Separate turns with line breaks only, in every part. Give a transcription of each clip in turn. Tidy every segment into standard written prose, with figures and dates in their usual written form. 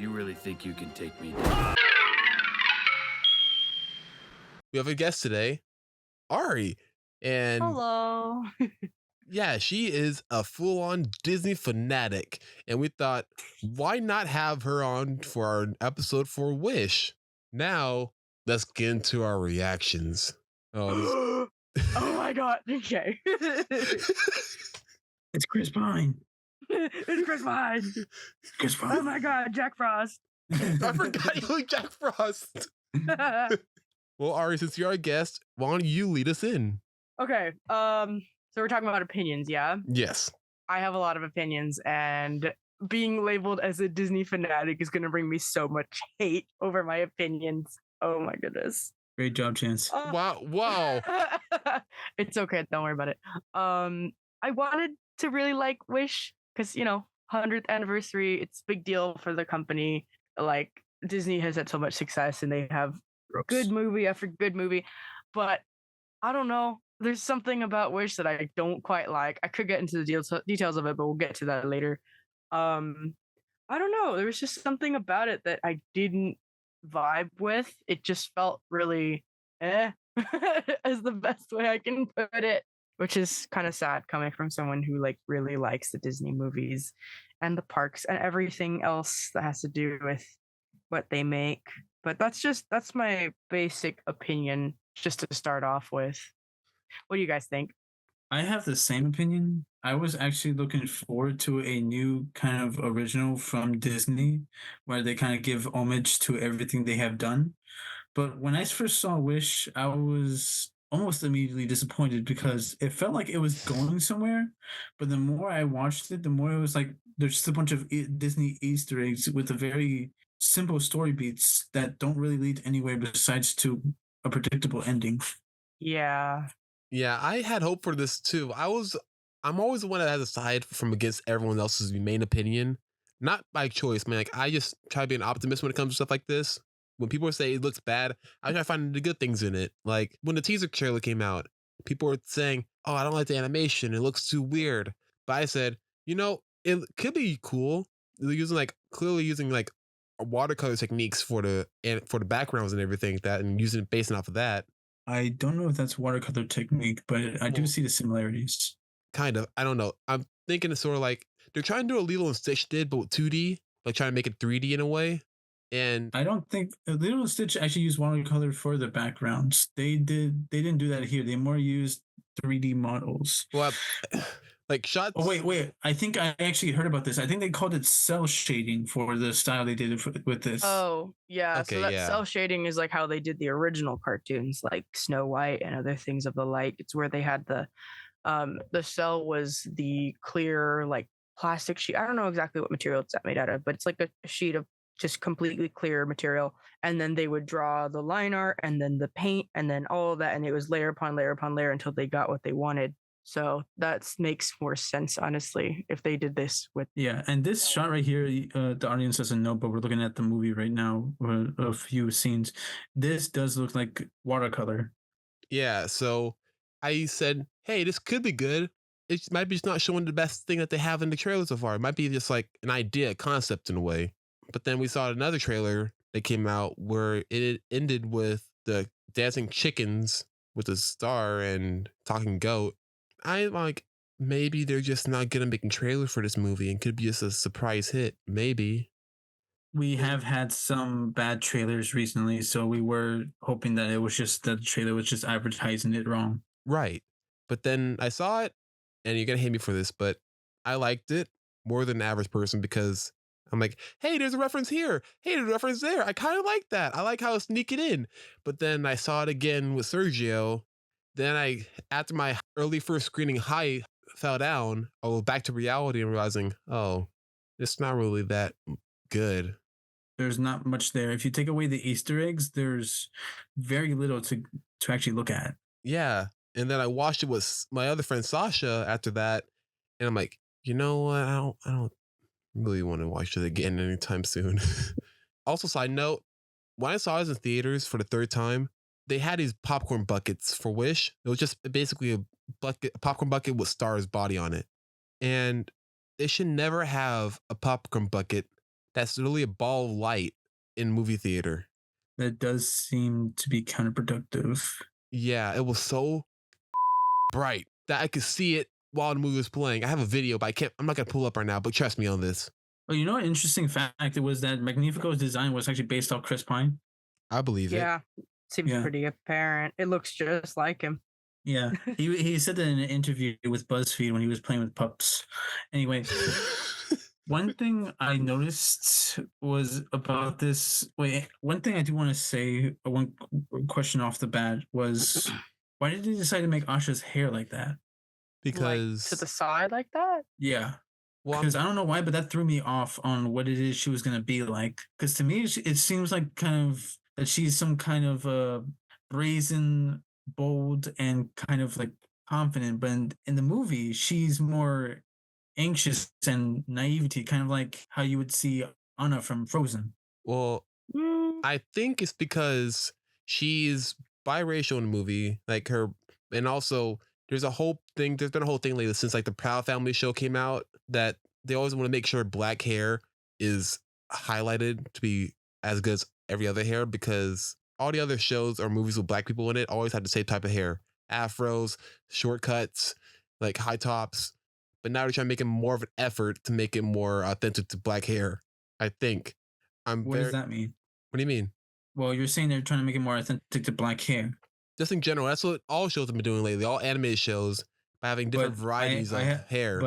You really think you can take me down?
We have a guest today, Ari. And
hello.
yeah, she is a full-on Disney fanatic. And we thought, why not have her on for our episode for Wish? Now, let's get into our reactions.
Oh my god. Okay.
It's Chris Pine.
It's Chris Pine.
Chris Pine.
Oh my god, Jack Frost.
I forgot you like Jack Frost. Well, Ari, since you're our guest, why don't you lead us in?
Okay. So we're talking about opinions, yeah?
Yes.
I have a lot of opinions, and being labeled as a Disney fanatic is gonna bring me so much hate over my opinions. Oh my goodness.
Great job, Chance.
Wow.
It's okay, don't worry about it. I wanted to really like Wish because 100th anniversary, it's a big deal for the company. Like, Disney has had so much success and they have good movie after good movie, but I don't know, there's something about Wish that I don't quite like. I could get into the details of it, but we'll get to that later. I don't know, there was just something about it that I didn't vibe with. It just felt really as the best way I can put it, which is kind of sad coming from someone who really likes the Disney movies and the parks and everything else that has to do with what they make. But that's my basic opinion just to start off with. What do you guys think?
I have the same opinion. I was actually looking forward to a new kind of original from Disney where they kind of give homage to everything they have done. But when I first saw Wish, I was almost immediately disappointed because it felt like it was going somewhere. But the more I watched it, the more it was like there's just a bunch of Disney Easter eggs with a very simple story beats that don't really lead anywhere besides to a predictable ending.
Yeah.
Yeah, I had hope for this too. I'm always the one that has a side from against everyone else's main opinion. Not by choice, man. Like, I just try to be an optimist when it comes to stuff like this. When people say it looks bad, I try to find the good things in it. Like, when the teaser trailer came out, people were saying, oh, I don't like the animation. It looks too weird. But I said, it could be cool. They're clearly using watercolor techniques for the backgrounds and everything like that, and using it based off of that.
I don't know if that's watercolor technique, but I do see the similarities.
Kind of. I don't know. I'm thinking it's sort of like they're trying to do what Lilo and Stitch did, but with 2D, like trying to make it 3D in a way. And
I don't think Lilo and Stitch actually used watercolor for the backgrounds. They didn't do that here. They more used 3D models.
Well, like shots.
Oh wait! I think I actually heard about this. I think they called it cell shading for the style they did it with this.
Oh yeah.
Okay,
so that
yeah.
cell shading is like how they did the original cartoons, like Snow White and other things of the like. It's where they had the cell was the clear plastic sheet. I don't know exactly what material it's made out of, but it's like a sheet of just completely clear material, and then they would draw the line art and then the paint and then all of that, and it was layer upon layer upon layer until they got what they wanted. So that makes more sense, honestly, if they did this with.
Yeah, and this shot right here, the audience doesn't know, but we're looking at the movie right now, a few scenes. This does look like watercolor.
Yeah, so I said, hey, this could be good. It might be just not showing the best thing that they have in the trailer so far. It might be just like an idea, a concept in a way. But then we saw another trailer that came out where it ended with the dancing chickens with a star and talking goat. I'm like, maybe they're just not gonna make a trailer for this movie and could be just a surprise hit. Maybe.
We have had some bad trailers recently, so we were hoping that the trailer was just advertising it wrong.
Right. But then I saw it, and you're gonna hate me for this, but I liked it more than the average person because I'm like, hey, there's a reference here. Hey, there's a reference there. I kind of like that. I like how it's sneaking in. But then I saw it again with Sergio. Then after my early first screening high fell down, I was back to reality and realizing, oh, it's not really that good.
There's not much there. If you take away the Easter eggs, there's very little to actually look at.
Yeah. And then I watched it with my other friend Sasha after that. And I'm like, you know what? I don't really want to watch it again anytime soon. Also, side note, when I saw it in theaters for the third time, they had these popcorn buckets for Wish. It was just basically a popcorn bucket with Star's body on it. And they should never have a popcorn bucket that's literally a ball of light in movie theater.
That does seem to be counterproductive.
Yeah, it was so bright that I could see it while the movie was playing. I have a video, but I'm not gonna pull up right now, but trust me on this.
Oh, you know, an interesting fact it was that Magnifico's design was actually based off Chris Pine.
I believe it.
Yeah, seems
Yeah.
pretty apparent. It looks just like him.
Yeah, he said that in an interview with BuzzFeed when he was playing with pups. Anyway, one thing I noticed was about this. Wait, one thing I do want to say, one question off the bat was, why did they decide to make Asha's hair like that?
Because
Like, to the side like that.
Yeah,
well,
because I don't know why, but that threw me off on what it is she was gonna be like. Because to me, it seems like kind of that she's some kind of brazen, bold, and kind of like confident. But in the movie, she's more anxious and naivety, kind of like how you would see Anna from Frozen.
well,
Mm,
I think it's because she's biracial in the movie, like her, and also there's been a whole thing lately since like the Proud Family show came out that they always want to make sure black hair is highlighted to be as good as every other hair, because all the other shows or movies with black people in it always have the same type of hair, afros, shortcuts, like high tops. But now they're trying to make it more of an effort to make it more authentic to black hair. I think.
What does that mean?
What do you mean?
Well, you're saying they're trying to make it more authentic to black hair.
Just in general, that's what all shows have been doing lately. All animated shows by having different varieties of hair.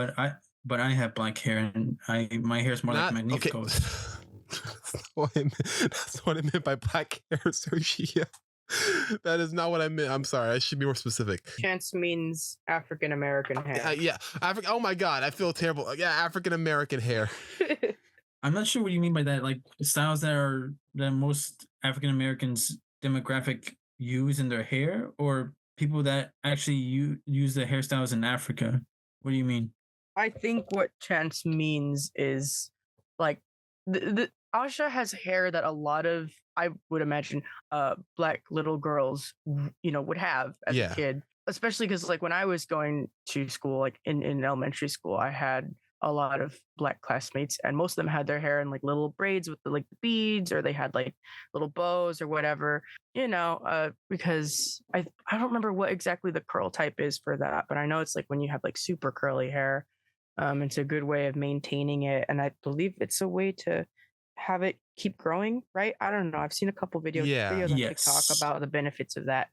But I have black hair, and my hair is more like Magnifico's.
Okay. That's what I meant by black hair, Sergio. That is not what I meant. I'm sorry. I should be more specific.
Chance means African American hair.
Yeah. Oh my God. I feel terrible. Yeah. African American hair.
I'm not sure what you mean by that. Like styles that most African Americans demographic use in their hair, or people that actually use the hairstyles in Africa. What do you mean?
I think what Chance means is like the Asha has hair that a lot of, I would imagine, black little girls, would have as a kid. Especially because like when I was going to school, like in elementary school, I had a lot of black classmates, and most of them had their hair in like little braids with the beads, or they had like little bows or whatever, because I don't remember what exactly the curl type is for that, but I know it's like when you have like super curly hair. It's a good way of maintaining it, and I believe it's a way to have it keep growing, right? I don't know. I've seen a couple videos on TikTok about the benefits of that.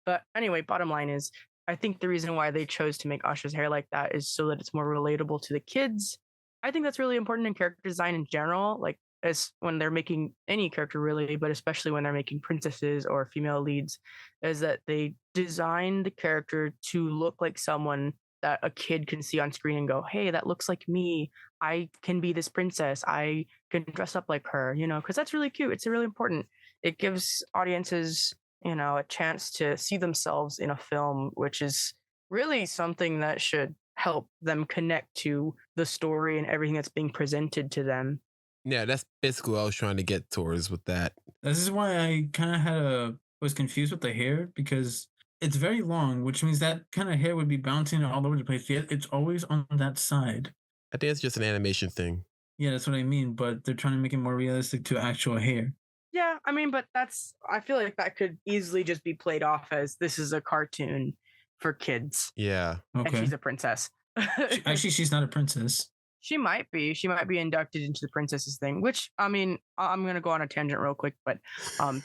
But anyway, bottom line is, I think the reason why they chose to make Asha's hair like that is so that it's more relatable to the kids. I think that's really important in character design in general, like as when they're making any character really, but especially when they're making princesses or female leads, is that they design the character to look like someone that a kid can see on screen and go, hey, that looks like me. I can be this princess. I can dress up like her, because that's really cute. It's really important. It gives audiences, a chance to see themselves in a film, which is really something that should help them connect to the story and everything that's being presented to them.
Yeah, that's basically what I was trying to get towards with that.
This is why I kind of was confused with the hair, because it's very long, which means that kind of hair would be bouncing all over the place. Yet it's always on that side.
I think it's just an animation thing.
Yeah, that's what I mean. But they're trying to make it more realistic to actual hair.
Yeah, I mean, but I feel like that could easily just be played off as this is a cartoon for kids.
Yeah.
Okay.
And she's a princess.
Actually, she's not a princess.
She might be. She might be inducted into the princesses thing, which, I mean, I'm going to go on a tangent real quick, but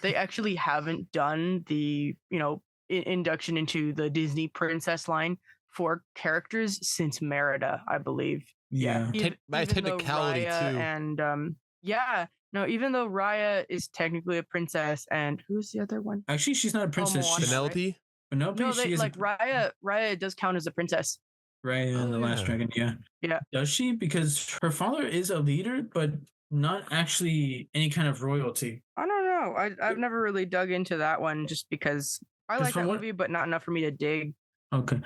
they actually haven't done the, induction into the Disney princess line for characters since Merida, I believe.
Yeah.
By technicality too.
And even though Raya is technically a princess, and who's the other one?
Actually, she's not a princess.
Moana,
she's
Penelope.
Right?
Penelope.
No, Raya does count as a princess.
Raya and the Last Dragon. Yeah.
Yeah.
Does she? Because her father is a leader, but not actually any kind of royalty.
I don't know. I've never really dug into that one, just because I like that movie, but not enough for me to dig.
Okay.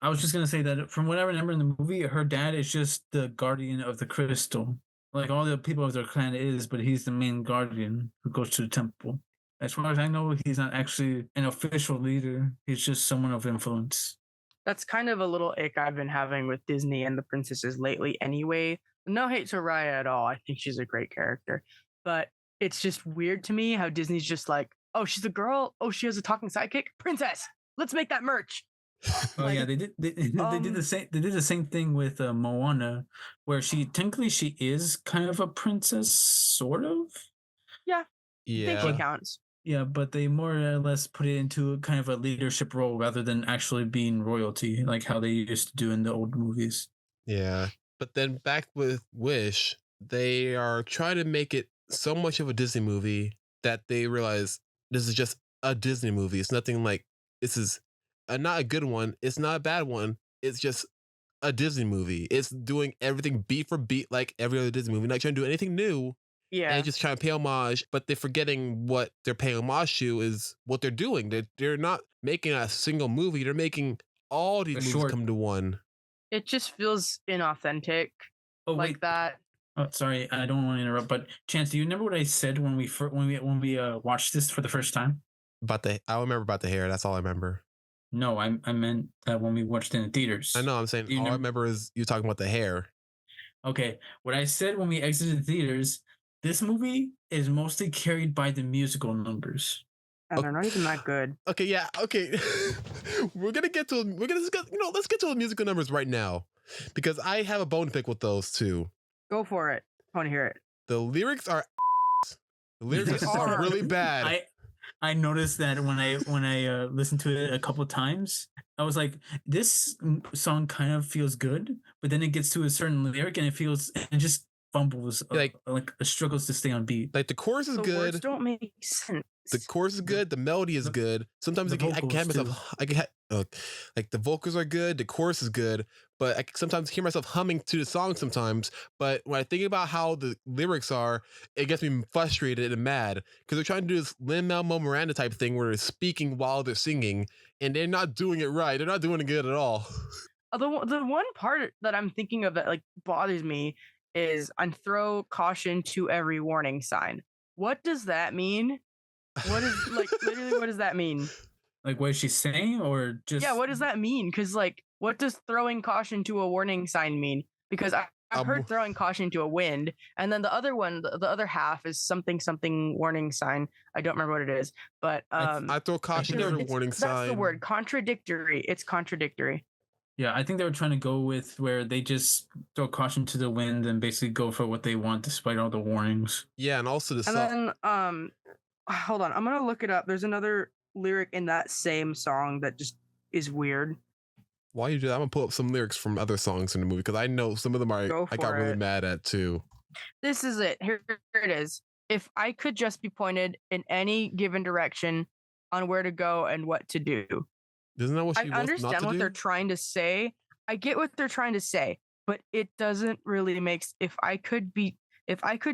I was just going to say that from what I remember in the movie, her dad is just the guardian of the crystal. Like all the people of their clan is, but he's the main guardian who goes to the temple. As far as I know, he's not actually an official leader. He's just someone of influence.
That's kind of a little ick I've been having with Disney and the princesses lately anyway. No hate to Raya at all. I think she's a great character, but it's just weird to me how Disney's just like, oh, she's a girl. Oh, she has a talking sidekick, princess. Let's make that merch.
Oh
Like,
yeah, they did. They did the same. They did the same thing with Moana, where she is kind of a princess, sort of.
yeah, I think she
Yeah.
counts.
Yeah, but they more or less put it into kind of a leadership role rather than actually being royalty, like how they used to do in the old movies.
Yeah. But then back with Wish, they are trying to make it so much of a Disney movie that they realize this is just a Disney movie. It's nothing like this is not a good one. It's not a bad one. It's just a Disney movie. It's doing everything beat for beat like every other Disney movie. Not trying to do anything new.
Yeah,
And just trying to pay homage, but they're forgetting what they're paying homage to is what they're doing. They're not making a single movie. They're making all these
A
movies
short.
come to one.
it just feels inauthentic
Oh
like
wait,
that.
oh, sorry, I don't want to interrupt, but Chance, do you remember what I said when we watched this for the first time?
I remember about the hair. That's all I remember.
No, I meant that when we watched it in the theaters.
I know. I'm saying
Do you
all I
remember-
remember is you talking about the hair.
Okay, what I said when we exited the theaters, this movie is mostly carried by the musical numbers.
And they're not even that good.
Okay, yeah, okay. Let's get to the musical numbers right now because I have a bone to pick with those too.
Go for it. I want to hear it.
The lyrics are the lyrics
They
are
are.
really bad.
I noticed that when I listened to it a couple times, I was like, this song kind of feels good, but then it gets to a certain lyric and it just fumbles,
Like-
struggles to stay on beat.
Like the chorus is
The
good.
words don't make sense.
The chorus is good. The melody is good. Sometimes
the
I can hear
vocals,
myself. I can like the vocals are good. The chorus is good, but I can sometimes hear myself humming to the song sometimes. But when I think about how the lyrics are, it gets me frustrated and mad because they're trying to do this Lin-Manuel Miranda type thing where they're speaking while they're singing, and they're not doing it right. They're not doing it good at all.
The one part that I'm thinking of that like bothers me is and throw caution to every warning sign. What does that mean? What is like literally what does that mean?
Like what is she saying, or just
Yeah, what does that mean? Because like, what does throwing caution to a warning sign mean? Because I've heard throwing caution to a wind, and then the other one, the other half is something warning sign. I don't remember what it is, but
I throw caution to every warning sign.
That's the word. Contradictory. It's contradictory.
Yeah, I think they were trying to go with where they just throw caution to the wind and basically go for what they want despite all the warnings.
Yeah, and also the
And
song.
then hold on, I'm gonna look it up. There's another lyric in that same song that just is weird.
While you do that, I'm gonna pull up some lyrics from other songs in the movie because I know some of them I got
for
really
it.
mad at too.
This is it. Here it is. If I could just be pointed in any given direction on where to go and what to do.
Isn't that what she
I
wants not
understand
to
what
do?
they're trying to say. I get what they're trying to say, but it doesn't really make if I could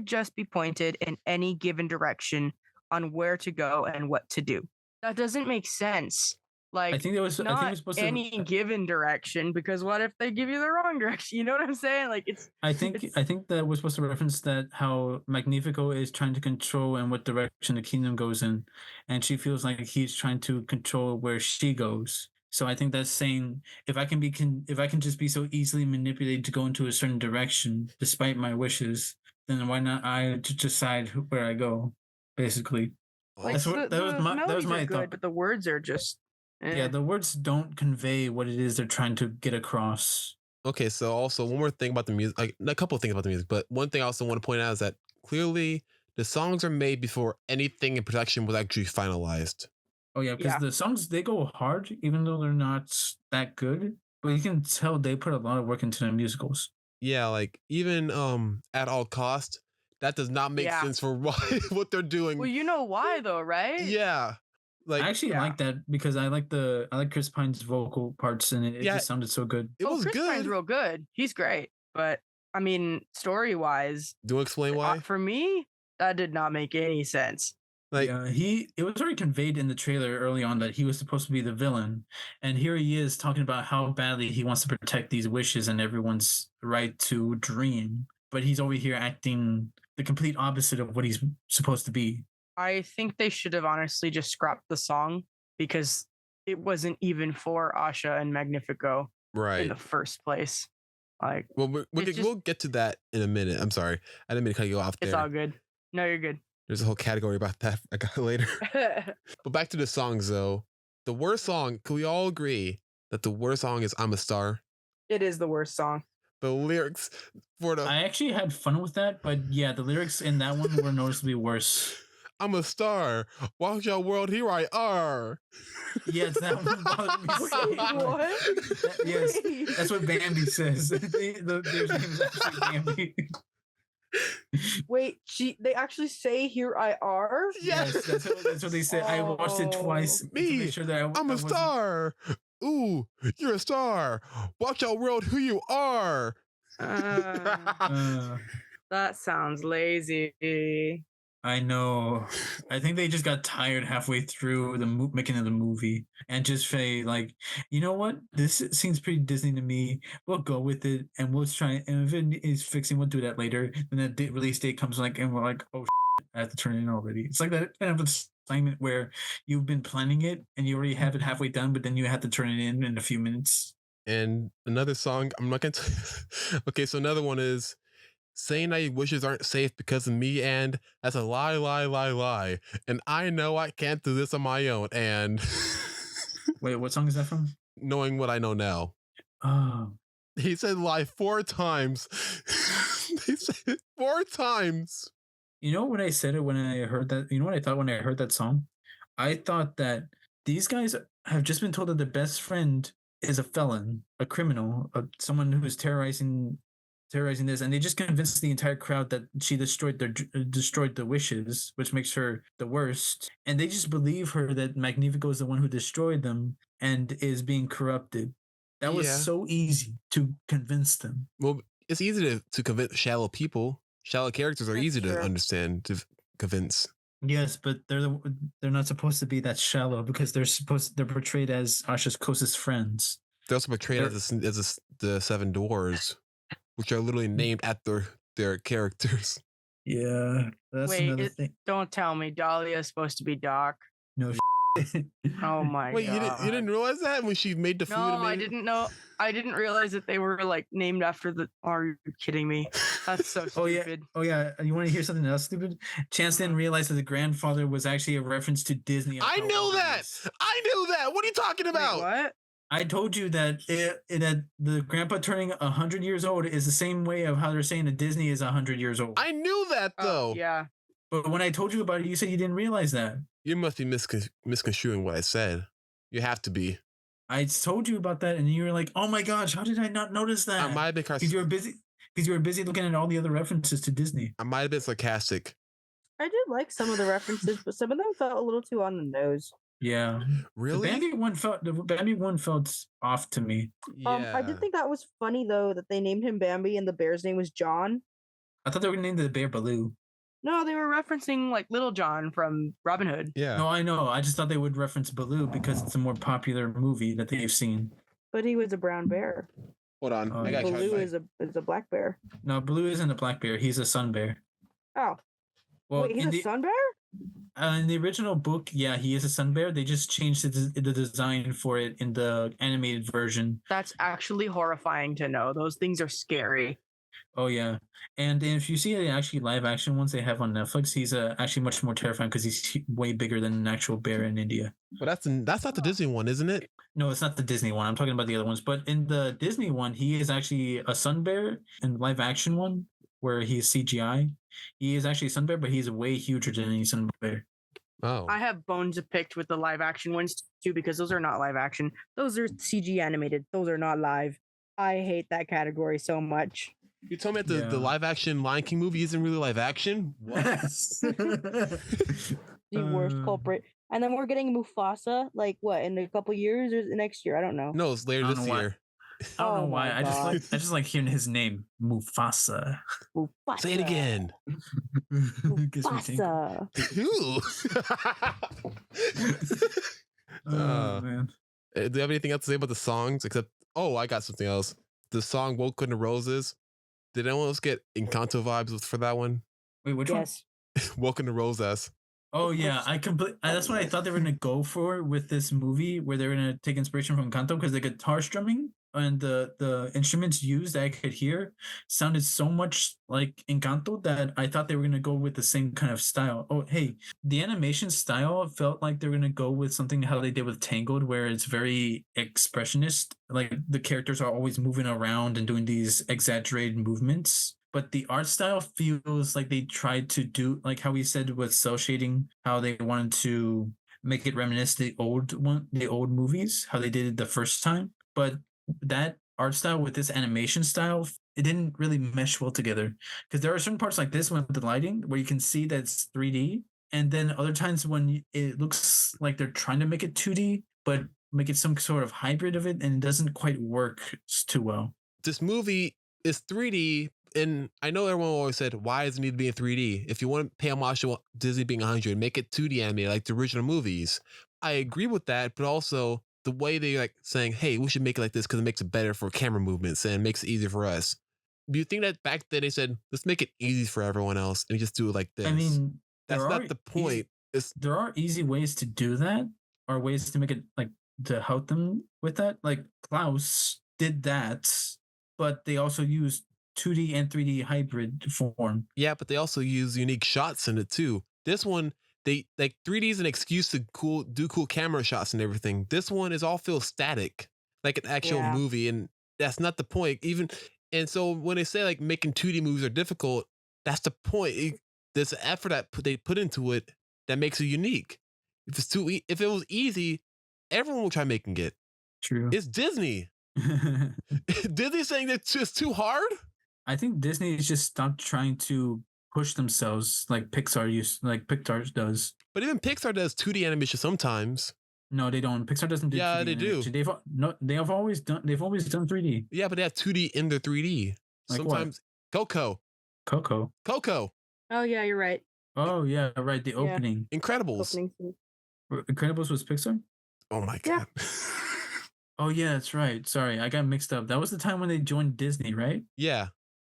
just be pointed in any given direction on where to go and what to do. That doesn't make sense. Like,
I think it was supposed to
any given direction, because what if they give you the wrong direction? You know what I'm saying? Like, it's.
I think that was supposed to reference that how Magnifico is trying to control and what direction the kingdom goes in, and she feels like he's trying to control where she goes. So I think that's saying if I can just be so easily manipulated to go into a certain direction despite my wishes, then why not I decide where I go? Basically,
Like,
that was my
good,
thought.
but the words are just.
Yeah, the words don't convey what it is they're trying to get across.
Okay, so also one more thing about the music, like a couple of things about the music, but one thing I also want to point out is that clearly the songs are made before anything in production was actually finalized.
Oh yeah, because the songs, they go hard even though they're not that good, but you can tell they put a lot of work into their musicals.
Yeah, like even At All Cost, that does not make sense for what they're doing.
Well, you know why though, right?
Yeah. Like,
I actually like that because I like Chris Pine's vocal parts in it. It just sounded so good.
It was
Chris
good.
Pine's real good. He's great, but I mean, story wise,
do you explain why?
For me, that did not make any sense.
Like,
it was already conveyed in the trailer early on that he was supposed to be the villain, and here he is talking about how badly he wants to protect these wishes and everyone's right to dream, but he's over here acting the complete opposite of what he's supposed to be.
I think they should have honestly just scrapped the song because it wasn't even for Asha and Magnifico in the first place. Like,
Well, we'll get to that in a minute. I'm sorry, I didn't mean to cut you off there.
it's all good. No, you're good.
There's a whole category about that I got later. But back to the songs though. The worst song, can we all agree that the worst song is I'm a Star?
It is the worst song.
The lyrics for the
I actually had fun with that, but yeah, the lyrics in that one were noticeably worse.
I'm a star. Watch your world, here I are.
Yeah, that one bothered me so much. Yes, that's what Bambi says. Their name is actually Bambi.
Wait, they actually say "Here I are."
Yes,
that's what they said. I watched it twice to
Me,
make sure that
I'm a star. Ooh, you're a star. Watch your world, who you are.
That sounds lazy.
I know. I think they just got tired halfway through the making of the movie and just say like, you know what? This seems pretty Disney to me. We'll go with it and we'll try. And if it is fixing, we'll do that later. And the release date comes like, and we're like, oh, I have to turn it in already. It's like that kind of assignment where you've been planning it and you already have it halfway done, but then you have to turn it in a few minutes.
And another song, I'm not gonna. Okay, so another one is saying that your wishes aren't safe because of me, and that's a lie, lie, lie, lie. And I know I can't do this on my own. And
Wait, what song is that from?
knowing what I know now,
Oh,
he said lie 4 times. He said it 4 times.
you know what I said it when I heard that? You know what I thought when I heard that song? I thought that these guys have just been told that their best friend is a felon, a criminal, someone who's terrorizing this, and they just convinced the entire crowd that she destroyed the wishes, which makes her the worst. And they just believe her that Magnifico is the one who destroyed them and is being corrupted. That was
Yeah.
so easy to convince them.
Well, it's easy to convince shallow people. Shallow characters are
That's
easy to
true.
understand, to convince.
Yes, but they're not supposed to be that shallow because they're portrayed as Asha's closest friends.
They're also portrayed as the 7 dwarves, which are literally named after their characters.
Yeah, that's
Wait,
another thing.
don't tell me Dahlia is supposed to be Doc.
No.
Oh my
Wait,
god.
you didn't realize that when she made the food?
No,
and
I
made it?
didn't know. I didn't realize that they were like named after the. Are you kidding me? That's so
Oh yeah.
stupid.
Oh yeah. You want to hear something else stupid? Chance didn't realize that the grandfather was actually a reference to Disney.
I knew that. I knew that. What are you talking
Wait,
about?
what?
I told you that that the grandpa turning 100 years old is the same way of how they're saying that Disney is 100 years old.
I knew that though.
Oh, yeah.
But when I told you about it, you said you didn't realize that.
You must be misconstruing what I said. You have to be.
I told you about that, and you were like, "Oh my gosh, how did I not notice that?"
I might have been
Because you were busy. Because you were busy looking at all the other references to Disney.
I might have been sarcastic.
I did like some of the references, but some of them felt a little too on the nose.
Yeah.
Really?
The Bambi one felt off to me.
I did think that was funny though that they named him Bambi and the bear's name was John.
I thought they were gonna name the bear Baloo.
No, they were referencing like Little John from Robin Hood.
Yeah.
No, I know. I just thought they would reference Baloo because it's a more popular movie that they've seen.
But he was a brown bear.
Hold on.
Oh,
I got
Baloo is a black bear.
No, Baloo isn't a black bear. He's a sun bear.
Oh,
Well,
wait, he's a sun bear?
in the original book, yeah, he is a sun bear. They just changed the design for it in the animated version.
That's actually horrifying to know. Those things are scary.
Oh yeah, and if you see the actually live action ones they have on Netflix, he's actually much more terrifying because he's way bigger than an actual bear in India.
But that's not the Disney one, isn't it?
No, it's not the Disney one. I'm talking about the other ones. But in the Disney one, he is actually a sun bear. In the live action one, where he's CGI, he is actually a sun bear, but he's way huger than any sun bear.
Oh.
I have bones to pick with the live action ones too because those are not live action. Those are CG animated. Those are not live. I hate that category so much.
You told me that the
Yeah.
live action Lion King movie isn't really live action? What?
The worst culprit. And then we're getting Mufasa, like what, in a couple years or next year? I don't know.
No, it's later
I don't
this
know why.
year.
I don't know
Oh
why.
my
I
God.
just like hearing his name, Mufasa.
Mufasa.
Say it again.
Gives me tingle.
Mufasa.
Oh man.
Do you have anything else to say about the songs? Except, I got something else. The song "Woke in the Roses." Did anyone else get Encanto vibes for that one?
Wait, which
Yes.
"Woke in the Roses."
one? Oh yeah, that's what I thought they were gonna go for with this movie, where they're gonna take inspiration from Encanto because the guitar strumming and the instruments used that I could hear sounded so much like Encanto that I thought they were gonna go with the same kind of style. Oh, hey, the animation style felt like they were gonna go with something how they did with Tangled, where it's very expressionist. Like the characters are always moving around and doing these exaggerated movements. But the art style feels like they tried to do like how we said with cell shading, how they wanted to make it reminisce the old movies, how they did it the first time. But that art style with this animation style, it didn't really mesh well together. Because there are certain parts like this one with the lighting where you can see that it's 3D, and then other times when it looks like they're trying to make it 2D, but make it some sort of hybrid of it, and it doesn't quite work too well.
This movie is 3D, and I know everyone always said, why does it need to be in 3D? If you want to pay homage to Disney being 100, make it 2D animated like the original movies. I agree with that, but also the way they like saying, hey, we should make it like this because it makes it better for camera movements and it makes it easier for us. Do you think that back then they said, let's make it easy for everyone else and just do it like this?
I mean,
that's not the point.
There are easy ways to do that, or ways to make it like to help them with that. Like Klaus did that, but they also used 2D and 3D hybrid form.
Yeah, but they also use unique shots in it too. This one, they like 3D is an excuse to do cool camera shots and everything. This one is all feel static, like an actual movie, and that's not the point. Even and so when they say like making 2D movies are difficult, that's the point. There's an effort that they put into it that makes it unique. If it's if it was easy, everyone will try making it.
True.
It's Disney. Disney's saying it's just too hard.
I think Disney just stopped trying to push themselves like Pixar does.
But even Pixar does 2D animation sometimes.
No, they don't. Pixar doesn't do.
Yeah,
2D
they
animation.
do.
They've always done 3D.
Yeah, but they have 2D in their 3D.
Like
sometimes
what? Coco.
Oh yeah, you're right.
Oh yeah, right. The opening.
Incredibles.
Incredibles was Pixar?
Oh my god.
Oh yeah, that's right. Sorry, I got mixed up. That was the time when they joined Disney, right?
Yeah.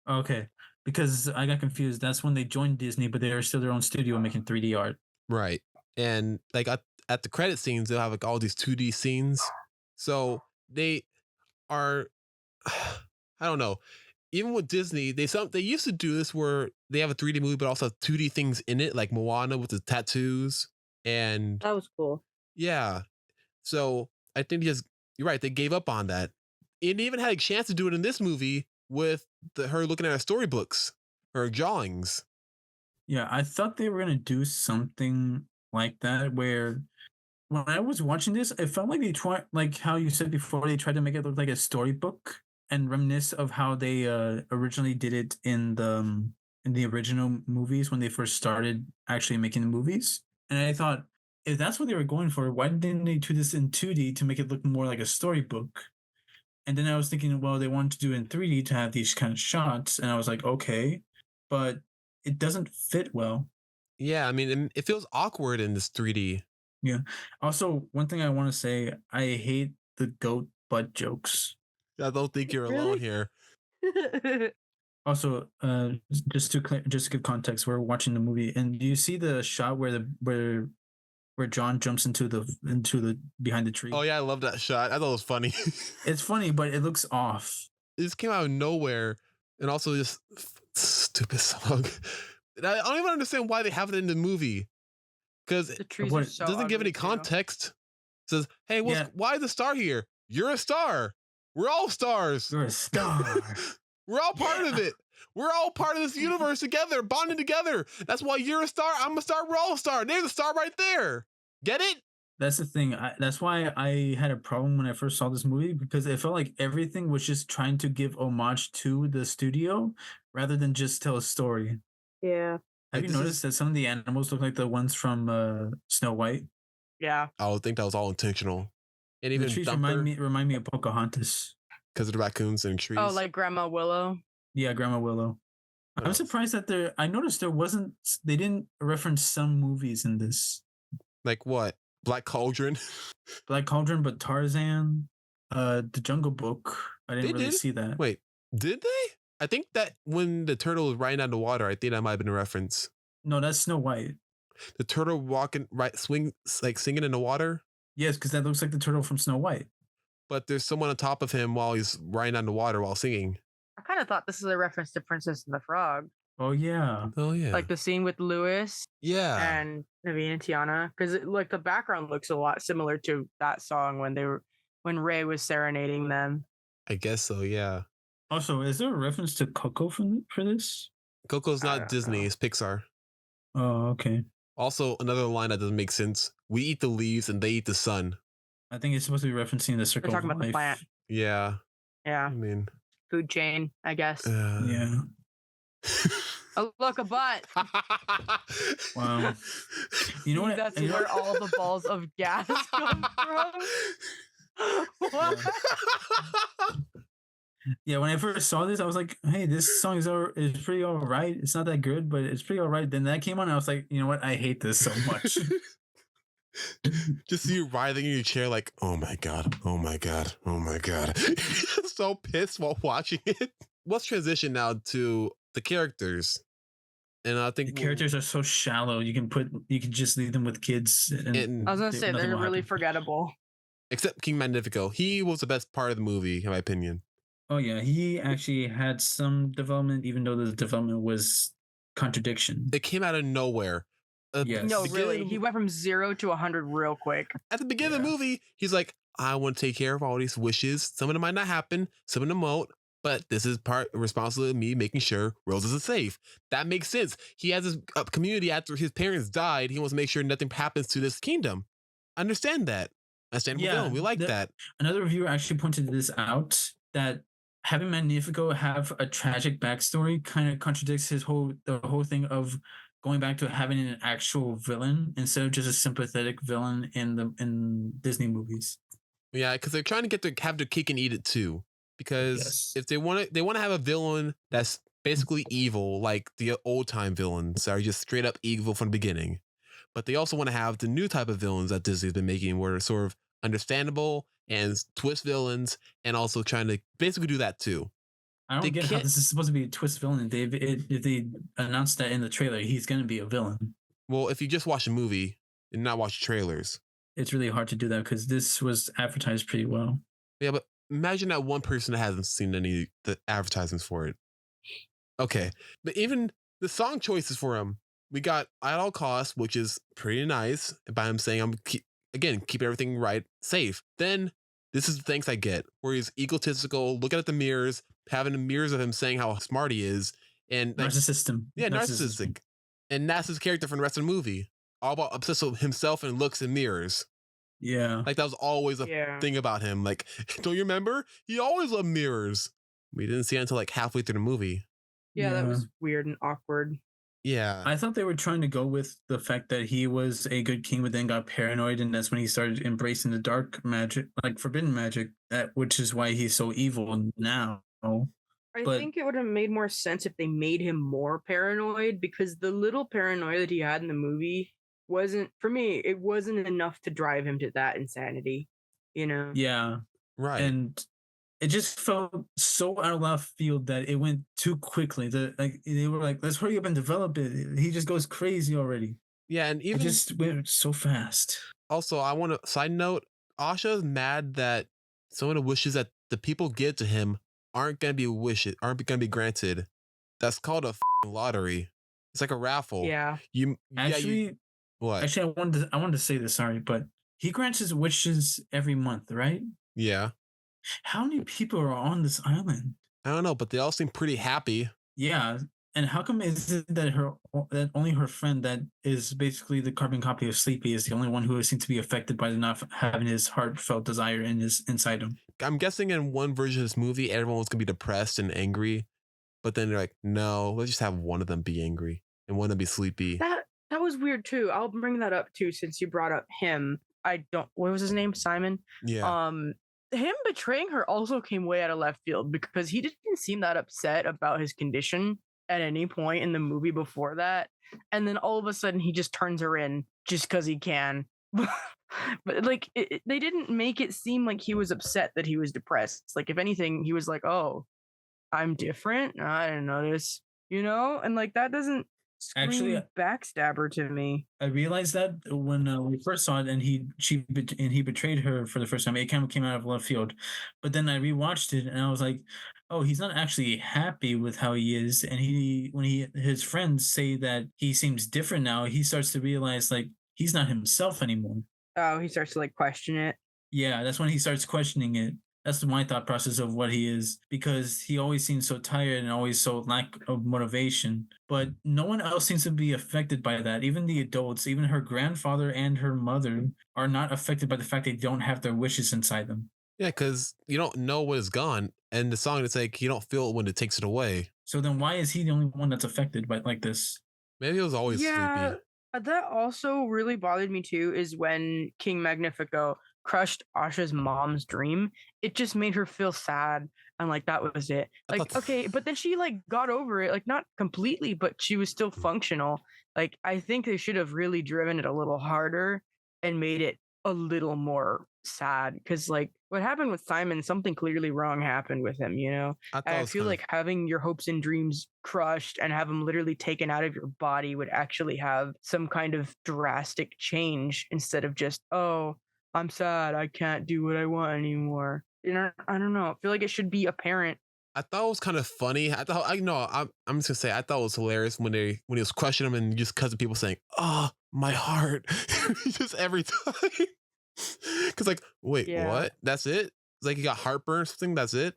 Okay. Because I got confused. That's when they joined Disney, but they are still their own studio making 3D art.
Right. And like at the credit scenes, they'll have like all these 2D scenes. So they are I don't know. Even with Disney, they used to do this where they have a 3D movie, but also have 2D things in it, like Moana with the tattoos. And
that was cool.
Yeah. So I think you're right. They gave up on that. It even had a chance to do it in this movie with her looking at her storybooks, her drawings.
Yeah, I thought they were gonna do something like that. Where when I was watching this, it felt like they tried, like how you said before, they tried to make it look like a storybook and reminisce of how they originally did it in the original movies when they first started actually making the movies. And I thought, if that's what they were going for, why didn't they do this in 2D to make it look more like a storybook? And then I was thinking, well, they wanted to do it in 3D to have these kind of shots. And I was like, okay, but it doesn't fit well.
Yeah, I mean, it feels awkward in this 3D.
Yeah. Also, one thing I want to say, I hate the goat butt jokes.
I don't think you're alone here.
Also, just to give context, we're watching the movie, and do you see the shot where John jumps into the behind the tree?
Oh yeah, I love that shot. I thought it was funny.
It's funny, but it looks off.
It just came out of nowhere, and also this stupid song. I don't even understand why they have it in the movie, because it doesn't give any context. It says, "Hey, why is the star here? You're a star. We're all stars.
You're a star.
We're all part of it. We're all part of this universe together, bonded together. That's why you're a star. I'm a star. We're all a star. There's a star right there. Get it?"
That's the thing. That's why I had a problem when I first saw this movie, because it felt like everything was just trying to give homage to the studio rather than just tell a story.
Yeah.
Have you noticed that some of the animals look like the ones from Snow White?
Yeah.
I would think that was all intentional. And even
the trees remind me of Pocahontas
because of the raccoons and trees.
Oh, like Grandma Willow.
Yeah, Grandma Willow. I'm surprised that I noticed they didn't reference some movies in this.
Like what? Black Cauldron?
Black Cauldron, but Tarzan, The Jungle Book. I didn't really see that.
Wait, did they? I think that when the turtle was riding down the water, I think that might have been a reference.
No, that's Snow White.
The turtle singing in the water?
Yes, because that looks like the turtle from Snow White.
but there's someone on top of him while he's riding down the water while singing.
I kind of thought this is a reference to Princess and the Frog,
Oh yeah.
Oh yeah.
like the scene with Lewis
yeah.
and Naveen and Tiana, because like the background looks a lot similar to that song when Ray was serenading them.
I guess so, yeah.
Also, is there a reference to Coco for this?
Coco's
I
not
don't
Disney,
know.
it's Pixar.
Oh, okay.
Also, another line that doesn't make sense. We eat the leaves and they eat the sun.
I think it's supposed to be referencing the
They're
circle
talking
of
about the
life.
plant.
Yeah.
Yeah,
I mean,
food chain, I guess.
Yeah.
Oh, look, a butt.
Wow. You know what?
That's
you know
where
what-
all the balls of gas come from. What?
Yeah, when I first saw this, I was like, "Hey, this song is pretty all right. It's not that good, but it's pretty all right." Then that came on, and I was like, "You know what? I hate this so much."
Just see you writhing in your chair like, oh my god, oh my god, oh my god. So pissed while watching it. Let's transition now to the characters. And I
The
think
characters are so shallow. You can just leave them with kids.
And-
I was gonna say
nothing
they're
will
really
happen.
forgettable.
except King Magnifico. He was the best part of the movie, in my opinion.
Oh yeah, he actually had some development, even though the development was contradiction.
It came out of nowhere.
Yes.
No,
beginning
really,
of-
he went from 0 to 100 real quick.
At the beginning of the
Yeah.
movie, he's like, I want to take care of all these wishes. Some of them might not happen, some of them won't, but this is part responsibility of me making sure Rosas is safe. That makes sense. He has his community after his parents died. He wants to make sure nothing happens to this kingdom. Understand that. Understandable
Yeah,
villain. We like
the-
that.
Another reviewer actually pointed this out, that having Magnifico have a tragic backstory kind of contradicts the whole thing of going back to having an actual villain instead of just a sympathetic villain in Disney movies.
Yeah, because they're trying to have their cake and eat it too. Because
Yes.
if they want to have a villain that's basically evil, like the old time villains that are just straight up evil from the beginning. But they also want to have the new type of villains that Disney's been making, where they're sort of understandable and twist villains, and also trying to basically do that too.
I don't
They
get how
can't-
this is supposed to be a twist villain. If they announced that in the trailer, he's going to be a villain.
Well, if you just watch a movie and not watch trailers,
It's really hard to do that because this was advertised pretty well.
yeah, but imagine that one person that hasn't seen any of the advertisements for it. Okay, but even the song choices for him, we got At All Costs, which is pretty nice by him saying, keep everything right, safe. Then this is the thanks I get, where he's egotistical, looking at the mirrors, having the mirrors of him saying how smart he is, and like,
Narcissism.
yeah, narcissistic. And that's his character from the rest of the movie. All about obsessed with himself and looks in mirrors.
Yeah.
Like that was always a
Yeah.
thing about him. Like, don't you remember? He always loved mirrors. We didn't see it until like halfway through the movie.
Yeah, that
Yeah.
was weird and awkward.
Yeah.
I thought they were trying to go with the fact that he was a good king, but then got paranoid, and that's when he started embracing the dark magic, like forbidden magic, which is why he's so evil now.
I
But-
think it would have made more sense if they made him more paranoid, because the little paranoia that he had in the movie wasn't, for me, it wasn't enough to drive him to that insanity, you know?
Yeah,
Right.
and it just felt so out of left field that it went too quickly. They were like, "Let's hurry up and develop it." He just goes crazy already.
yeah. And
It
even
just went so fast.
also, I want to side note, Asha's mad that some of the wishes that the people give to him aren't going to be granted. That's called a lottery. It's like a raffle.
Yeah.
Actually,
What?
I wanted to say this. Sorry, but he grants his wishes every month, right?
Yeah.
How many people are on this island?
I don't know, but they all seem pretty happy.
Yeah, and how come is it that only her friend that is basically the carbon copy of Sleepy is the only one who seems to be affected by the not having his heartfelt desire inside him?
I'm guessing in one version of this movie, everyone was going to be depressed and angry. But then they're like, no, let's just have one of them be angry and one of them be sleepy.
That was weird too. I'll bring that up too, since you brought up him. What was his name? Simon?
Yeah.
Him betraying her also came way out of left field, because he didn't seem that upset about his condition at any point in the movie before that. And then all of a sudden he just turns her in just because he can. But like, they didn't make it seem like he was upset that he was depressed. Like, if anything, he was like, oh, I'm different. I didn't notice, you know? And like, that doesn't,
Actually,
screamed backstabber to me.
I realized that when we first saw it, and he betrayed her for the first time. It kind of came out of left field, but then I rewatched it, and I was like, "Oh, he's not actually happy with how he is." And his friends say that he seems different now, he starts to realize like he's not himself anymore.
Oh, he starts to like question it.
Yeah, that's when he starts questioning it. That's my thought process of what he is, because he always seems so tired and always so lack of motivation. But no one else seems to be affected by that. Even the adults, even her grandfather and her mother, are not affected by the fact they don't have their wishes inside them.
Yeah, because you don't know what is gone, and the song is like you don't feel it when it takes it away.
So then why is he the only one that's affected by like this?
Maybe it was always
Yeah,
sleepy.
that also really bothered me too. Is when King Magnifico crushed Asha's mom's dream. It just made her feel sad, and like that was it.
I
Like
thought-
okay, but then she like got over it, like not completely, but she was still functional. Like I think they should have really driven it a little harder and made it a little more sad, because like what happened with Simon, something clearly wrong happened with him, you know.
I thought it
I
was
feel
kinda-
like having your hopes and dreams crushed and have them literally taken out of your body would actually have some kind of drastic change, instead of just, oh, I'm sad, I can't do what I want anymore. You know, I don't know. I feel like it should be apparent.
I thought it was kind of funny. I thought I know I'm just gonna say I thought it was hilarious when he was questioning him and just cousin people saying, "Oh, my heart," just every time. Because like, wait,
Yeah.
what? That's it? It's like he got heartburn or something. That's it?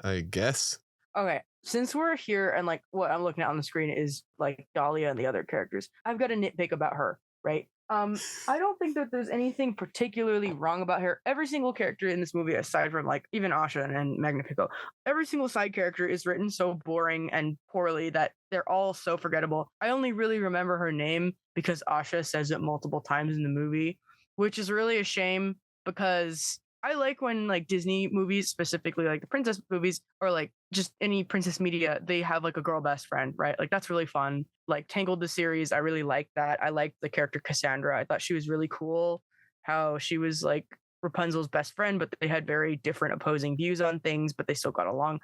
I guess.
Okay, since we're here and like what I'm looking at on the screen is like Dahlia and the other characters, I've got a nitpick about her, right? I don't think that there's anything particularly wrong about her. Every single character in this movie, aside from like even Asha and Magnifico, every single side character is written so boring and poorly that they're all so forgettable. I only really remember her name because Asha says it multiple times in the movie, which is really a shame, because I like when like Disney movies, specifically like the princess movies, or like just any princess media, they have like a girl best friend, right? Like that's really fun. Like Tangled the series, I really liked that. I liked the character Cassandra. I thought she was really cool. How she was like Rapunzel's best friend, but they had very different opposing views on things, but they still got along.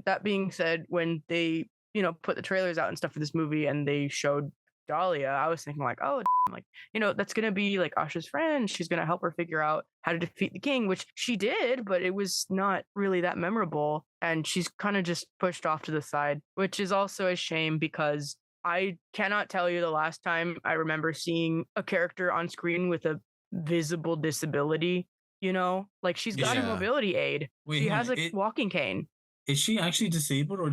That being said, when they, you know, put the trailers out and stuff for this movie and they showed Dahlia, I was thinking like, oh, like, you know, that's gonna be like Asha's friend. She's gonna help her figure out how to defeat the king, which she did, but it was not really that memorable. And she's kind of just pushed off to the side, which is also a shame, because I cannot tell you the last time I remember seeing a character on screen with a visible disability. You know, like she's got a
Yeah.
mobility aid.
Wait,
She
hang
has
on,
a walking cane.
Is she actually disabled, or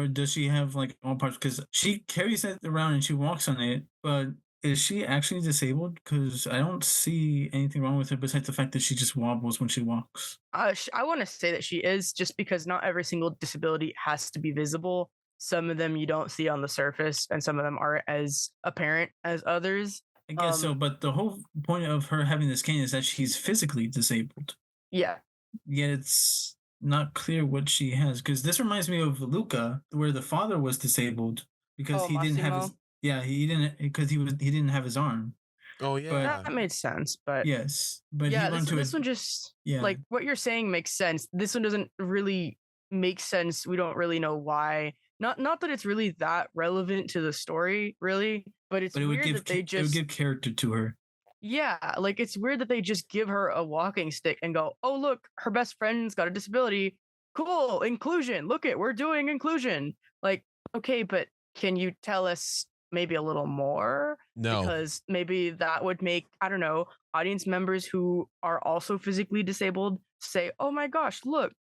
does she have like all parts? Because she carries it around and she walks on it, but is she actually disabled? Because I don't see anything wrong with her besides the fact that she just wobbles when she walks.
I want to say that she is, just because not every single disability has to be visible. Some of them you don't see on the surface, and some of them aren't as apparent as others.
I guess so, but the whole point of her having this cane is that she's physically disabled.
Yeah.
Yet it's not clear what she has. Because this reminds me of Luca, where the father was disabled because
Oh,
he didn't have his.
Massimo?
Yeah, he didn't, because he didn't have his arm.
Oh yeah.
That made sense, but
Yes, but
yeah,
he went to
this one just
yeah.
like what you're saying makes sense. This one doesn't really make sense. We don't really know why. Not that it's really that relevant to the story, really, but it's
But it would
weird
give
that they
it would
just
give character to her.
yeah, like it's weird that they just give her a walking stick and go, "Oh, look, her best friend's got a disability. Cool, inclusion. Look it, we're doing inclusion." Like, okay, but can you tell us maybe a little more?
No.
Because maybe that would make, I don't know, audience members who are also physically disabled say, "Oh my gosh, look,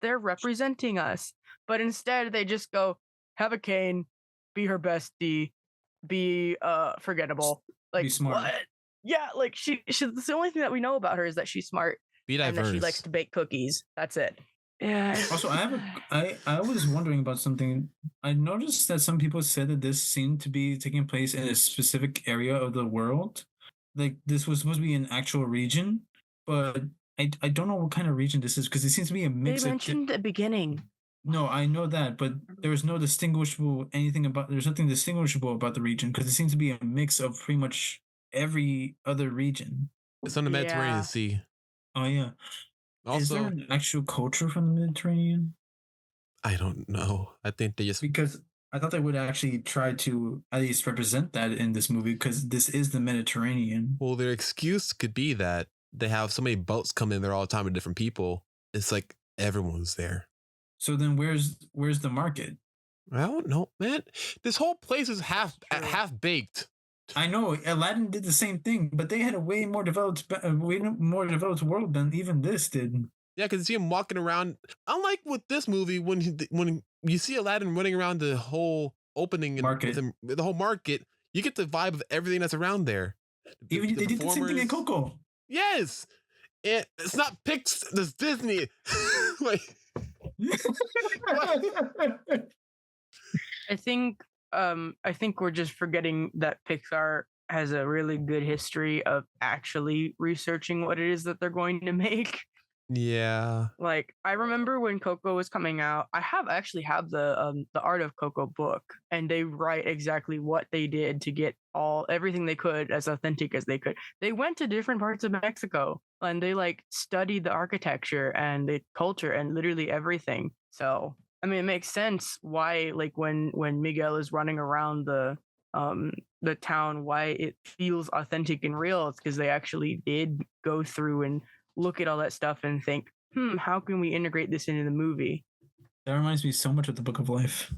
they're representing us." But instead they just go, "Have a cane, be her bestie, be forgettable." Like
smart.
what? Yeah, like she's the only thing that we know about her is that she's smart
Be
and that she
diverse.
likes to bake cookies. That's it. Yeah.
Also, I was wondering about something. I noticed that some people said that this seemed to be taking place in a specific area of the world. Like this was supposed to be an actual region, but I don't know what kind of region this is, because it seems to be a
They
mix of
mentioned at the beginning.
No, I know that, but there was no distinguishable anything about. There's nothing distinguishable about the region, because it seems to be a mix of pretty much every other region.
It's on the Mediterranean
Yeah.
Sea.
Oh yeah. Is there
Also,
an actual culture from the Mediterranean?
I don't know. I think they just
Because I thought they would actually try to at least represent that in this movie because this is the Mediterranean.
Well, their excuse could be that they have so many boats come in there all the time with different people. It's like everyone's there.
So then where's the market?
I don't know, man. This whole place is half
That's true.
baked.
I know Aladdin did the same thing, but they had a way more developed world than even this did.
Yeah, because you see him walking around. Unlike with this movie, when you see Aladdin running around the whole opening and
Market.
the whole market, you get the vibe of everything that's around there.
Even they did the same thing in
performers.
Coco.
Yes, it's not Pix. It's Disney. Like,
I think we're just forgetting that Pixar has a really good history of actually researching what it is that they're going to make.
yeah.
Like, I remember when Coco was coming out, I actually have the Art of Coco book, and they write exactly what they did to get everything they could as authentic as they could. They went to different parts of Mexico and they like studied the architecture and the culture and literally everything. So I mean, it makes sense why, like, when Miguel is running around the town, why it feels authentic and real. It's because they actually did go through and look at all that stuff and think, how can we integrate this into the movie?
That reminds me so much of the Book of Life.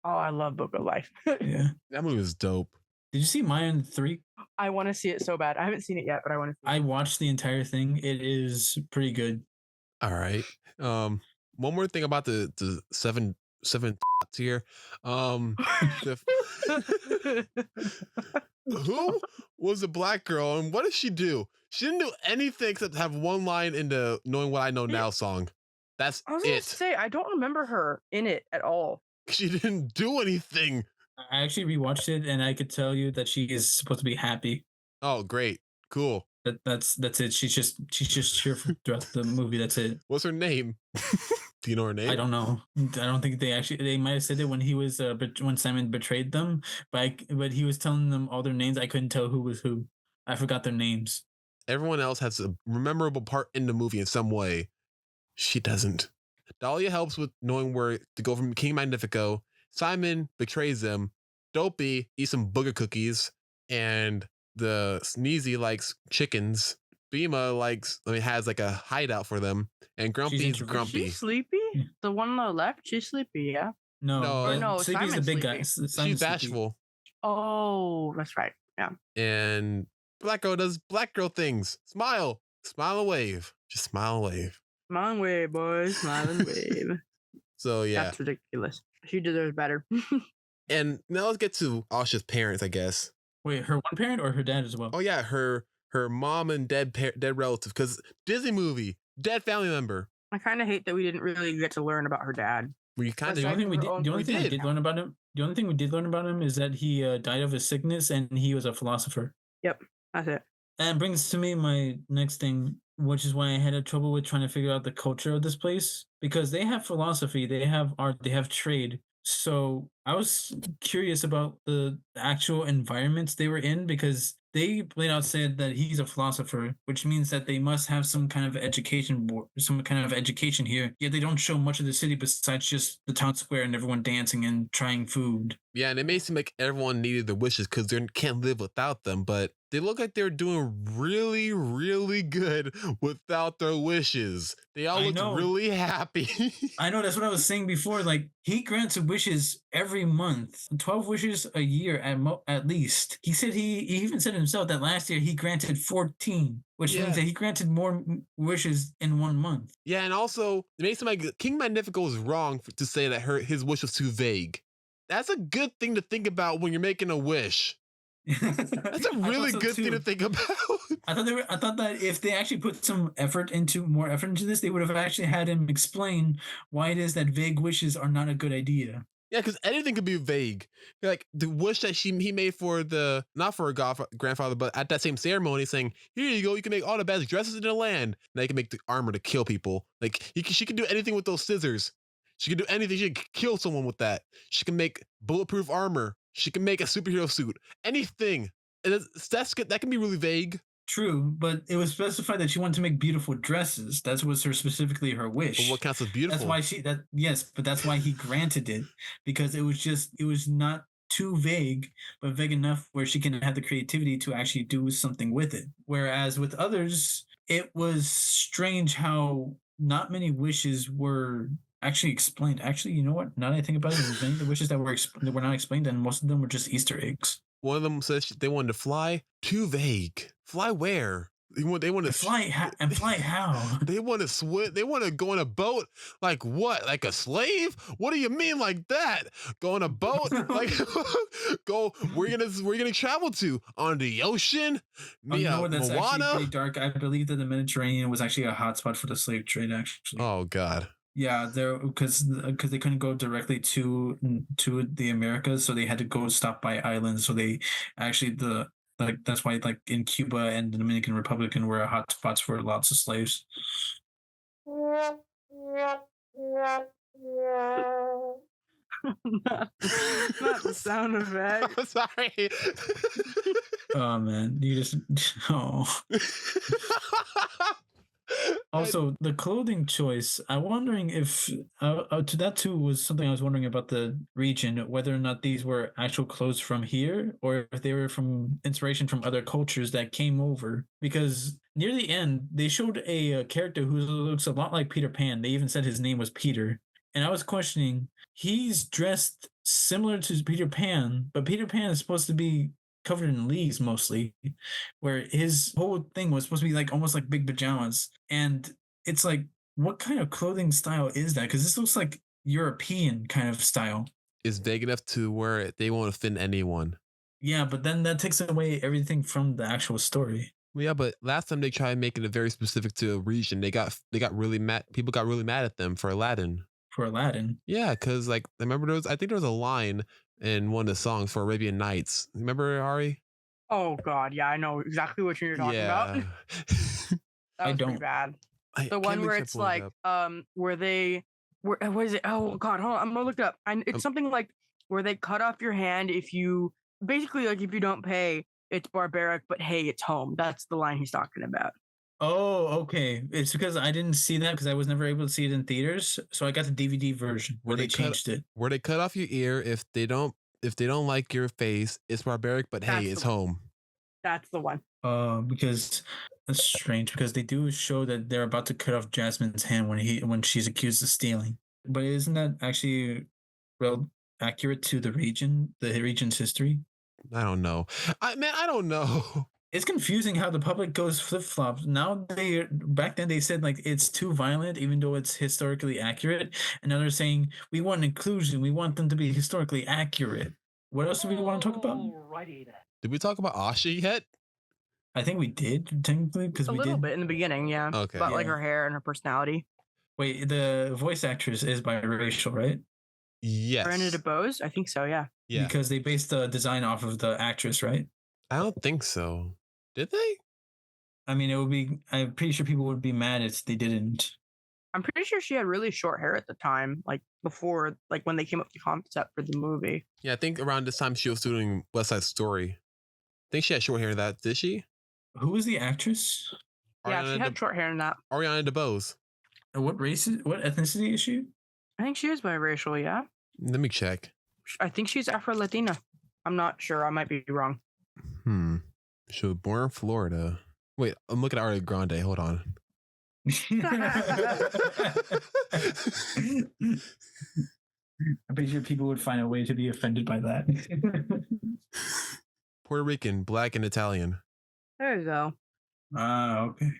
Oh, I love Book of Life.
Yeah.
That movie was dope.
Did you see Mayan 3?
I want to see it so bad. I haven't seen it yet, but I want to see it.
I watched the entire thing. It is pretty good.
All right. One more thing about the seven here. Who was the black girl and what did she do? She didn't do anything except have one line in the Knowing What I Know Now song. That's
I was gonna
it.
say, I don't remember her in it at all.
She didn't do anything.
I actually rewatched it, and I could tell you that she is supposed to be happy.
Oh, great. Cool.
That's it. She's just cheerful throughout the movie. That's it.
What's her name? Do you know her name?
I don't know. I don't think they might have said it when he was when Simon betrayed them, but he was telling them all their names. I couldn't tell who was who. I forgot their names.
Everyone else has a memorable part in the movie in some way. She doesn't. Dahlia helps with knowing where to go from King Magnifico. Simon betrays them. Dopey eats some booger cookies, and the Sneezy likes chickens. Bima has like a hideout for them, and Grumpy's
introverted.
grumpy.
She's sleepy? The one on the left? She's sleepy, yeah.
No,
No.
Or no,
Sleepy's the
Simon's
big guy.
sleepy.
Simon's
She's
sleepy.
bashful,
Oh, that's right. Yeah.
and Black Girl does black girl things. Smile and wave. Just smile and wave.
Smile and wave, boys. Smile and wave.
So yeah,
That's ridiculous. She deserves better.
and now let's get to Asha's parents, I guess.
Wait, her one parent or her dad as well?
Oh yeah, her mom and dead relative, because Disney movie, dead family member.
I kind of hate that we didn't really get to learn about her dad.
We kind
The
of
only thing we
her
did,
own
the only thing we
did.
did learn about him. The only thing we did learn about him is that he died of a sickness and he was a philosopher.
That's it.
And it brings to me my next thing, which is why I had trouble with trying to figure out the culture of this place, because they have philosophy, they have art, they have trade. So I was curious about the actual environments they were in, because they played out said that he's a philosopher, which means that they must have some kind of education here. Yet they don't show much of the city besides just the town square and everyone dancing and trying food.
Yeah, and it may seem like everyone needed their wishes because they can't live without them, but they look like they're doing really, really good without their wishes. They all
I
look
know.
really happy.
I know, that's what I was saying before. Like, he grants wishes every month, 12 wishes a year at least. He said he even said himself that last year he granted 14, which
Yeah.
means that he granted more wishes in 1 month.
Yeah, and also it makes seem like King Magnifico was wrong to say that his wish was too vague. That's a good thing to think about when you're making a wish. That's a really good thing to think about.
I thought that if they actually put some more effort into this, they would have actually had him explain why it is that vague wishes are not a good idea.
Yeah, because anything could be vague. Like the wish that he made for not for her grandfather, but at that same ceremony, saying, "Here you go, you can make all the best dresses in the land." Now you can make the armor to kill people. Like she can do anything with those scissors. She can do anything. She can kill someone with that. She can make bulletproof armor. She can make a superhero suit. Anything. And that can be really vague.
True, but it was specified that she wanted to make beautiful dresses. That was specifically her wish.
But what counts as beautiful?
That's why he granted it, because it was not too vague, but vague enough where she can have the creativity to actually do something with it. Whereas with others, it was strange how not many wishes were actually explained. Actually, you know what? Now that I think about it, many of the wishes that were not explained, and most of them were just Easter eggs.
One of them says they wanted to fly. Too vague. Fly where? They want to
fly how?
They want to swim. They want to go on a boat. Like what? Like a slave? What do you mean like that? Go on a boat? Like go? Where you gonna travel to? On the ocean?
No, that's
Moana?
actually pretty dark. I believe that the Mediterranean was actually a hotspot for the slave trade. Actually.
Oh God.
Yeah, because they couldn't go directly to the Americas, so they had to go stop by islands. So they actually that's why like in Cuba and the Dominican Republic were hot spots for lots of slaves.
not the sound effect.
I'm sorry.
Oh man, you just Also, the clothing choice, I'm wondering if to that too was something I was wondering about the region, whether or not these were actual clothes from here or if they were from inspiration from other cultures that came over. Because near the end, they showed a character who looks a lot like Peter Pan. They even said his name was Peter. And I was questioning, he's dressed similar to Peter Pan, but Peter Pan is supposed to be covered in leaves mostly, where his whole thing was supposed to be like almost like big pajamas. And it's like, what kind of clothing style is that? Because this looks like European kind of style.
It's vague enough to where they won't offend anyone.
Yeah, but then that takes away everything from the actual story.
Well, yeah, but last time they tried making it very specific to a region, they got really mad. People got really mad at them for Aladdin.
For Aladdin?
Yeah, because like remember I think there was a line in one of the songs for Arabian Nights. Remember, Ari?
Oh God, yeah, I know exactly what you're talking about. That was pretty bad. The one where it's like, what is it? Oh God, hold on, I'm gonna look it up. And it's something like where they cut off your hand if you if you don't pay, it's barbaric, but hey, it's home. That's the line he's talking about.
Oh, okay. It's because I didn't see that because I was never able to see it in theaters. So I got the DVD version where they changed it.
Where they cut off your ear if they don't like your face, it's barbaric, but hey, it's home.
That's the one.
Because that's strange because they do show that they're about to cut off Jasmine's hand when she's accused of stealing. But isn't that actually real accurate to the region's history?
I don't know. I don't know.
It's confusing how the public goes flip-flops. Now back then they said like it's too violent even though it's historically accurate. And now they're saying we want inclusion. We want them to be historically accurate. What else do we want to talk about?
Alrighty then.
Did we talk about Asha yet?
I think we did technically because
a little bit in the beginning, yeah.
Okay.
About like her hair and her personality.
Wait, the voice actress is biracial, right?
Yes.
Miranda DeBose? I think so, yeah.
Yeah.
Because they based the design off of the actress, right?
I don't think so. Did they?
I mean, I'm pretty sure people would be mad if they didn't.
I'm pretty sure she had really short hair at the time, like before, like when they came up with the concept for the movie.
Yeah, I think around this time she was doing West Side Story. I think she had short hair in that. Did she?
Who was the actress?
Yeah, she had short hair in that.
Ariana DeBose.
What ethnicity is she?
I think she is biracial, yeah.
Let me check.
I think she's Afro-Latina. I'm not sure. I might be wrong.
She was born in Florida. Wait, I'm looking at Ariana Grande. Hold on.
I'm pretty sure people would find a way to be offended by that.
Puerto Rican, Black, and Italian.
There you go.
Okay.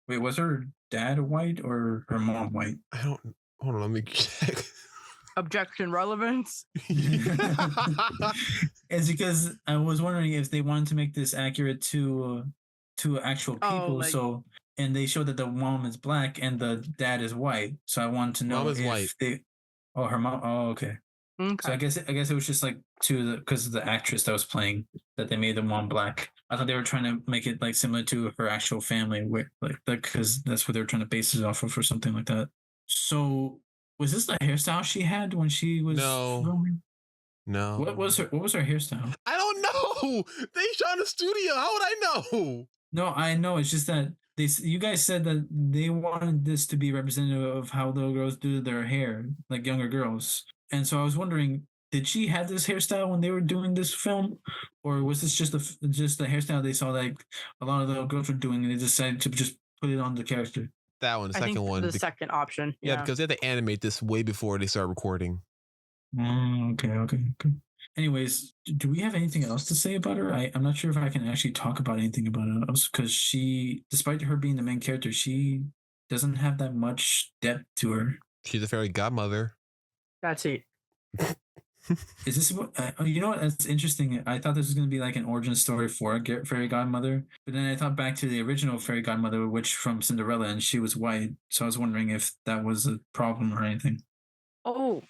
Wait, was her dad white or her mom white?
Hold on, let me check.
Objection relevance.
It's because I was wondering if they wanted to make this accurate to actual people. And they showed that the mom is black and the dad is white. So I wanted to know
mom is
if
white.
Her mom. Oh, okay. So I guess it was just like because of the actress that was playing that they made the mom black. I thought they were trying to make it like similar to her actual family, because that's what they were trying to base it off of or something like that. So was this the hairstyle she had when she was filming?
No.
What was her hairstyle?
I don't know. They shot in the studio. How would I know?
No, I know. It's just that you guys said that they wanted this to be representative of how little girls do their hair, like younger girls. And so I was wondering, did she have this hairstyle when they were doing this film, or was this just just the hairstyle they saw like a lot of little girls were doing, and they decided to just put it on the character?
That one, the
I think
second one.
the second option.
Yeah, because they had to animate this way before they started recording.
Okay. Anyways, do we have anything else to say about her? I'm not sure if I can actually talk about anything about her because she, despite her being the main character, she doesn't have that much depth to her.
She's a fairy godmother.
That's it.
Is this what you know? What? That's interesting. I thought this was going to be like an origin story for a fairy godmother, but then I thought back to the original fairy godmother, which from Cinderella, and she was white. So I was wondering if that was a problem or anything.
Oh,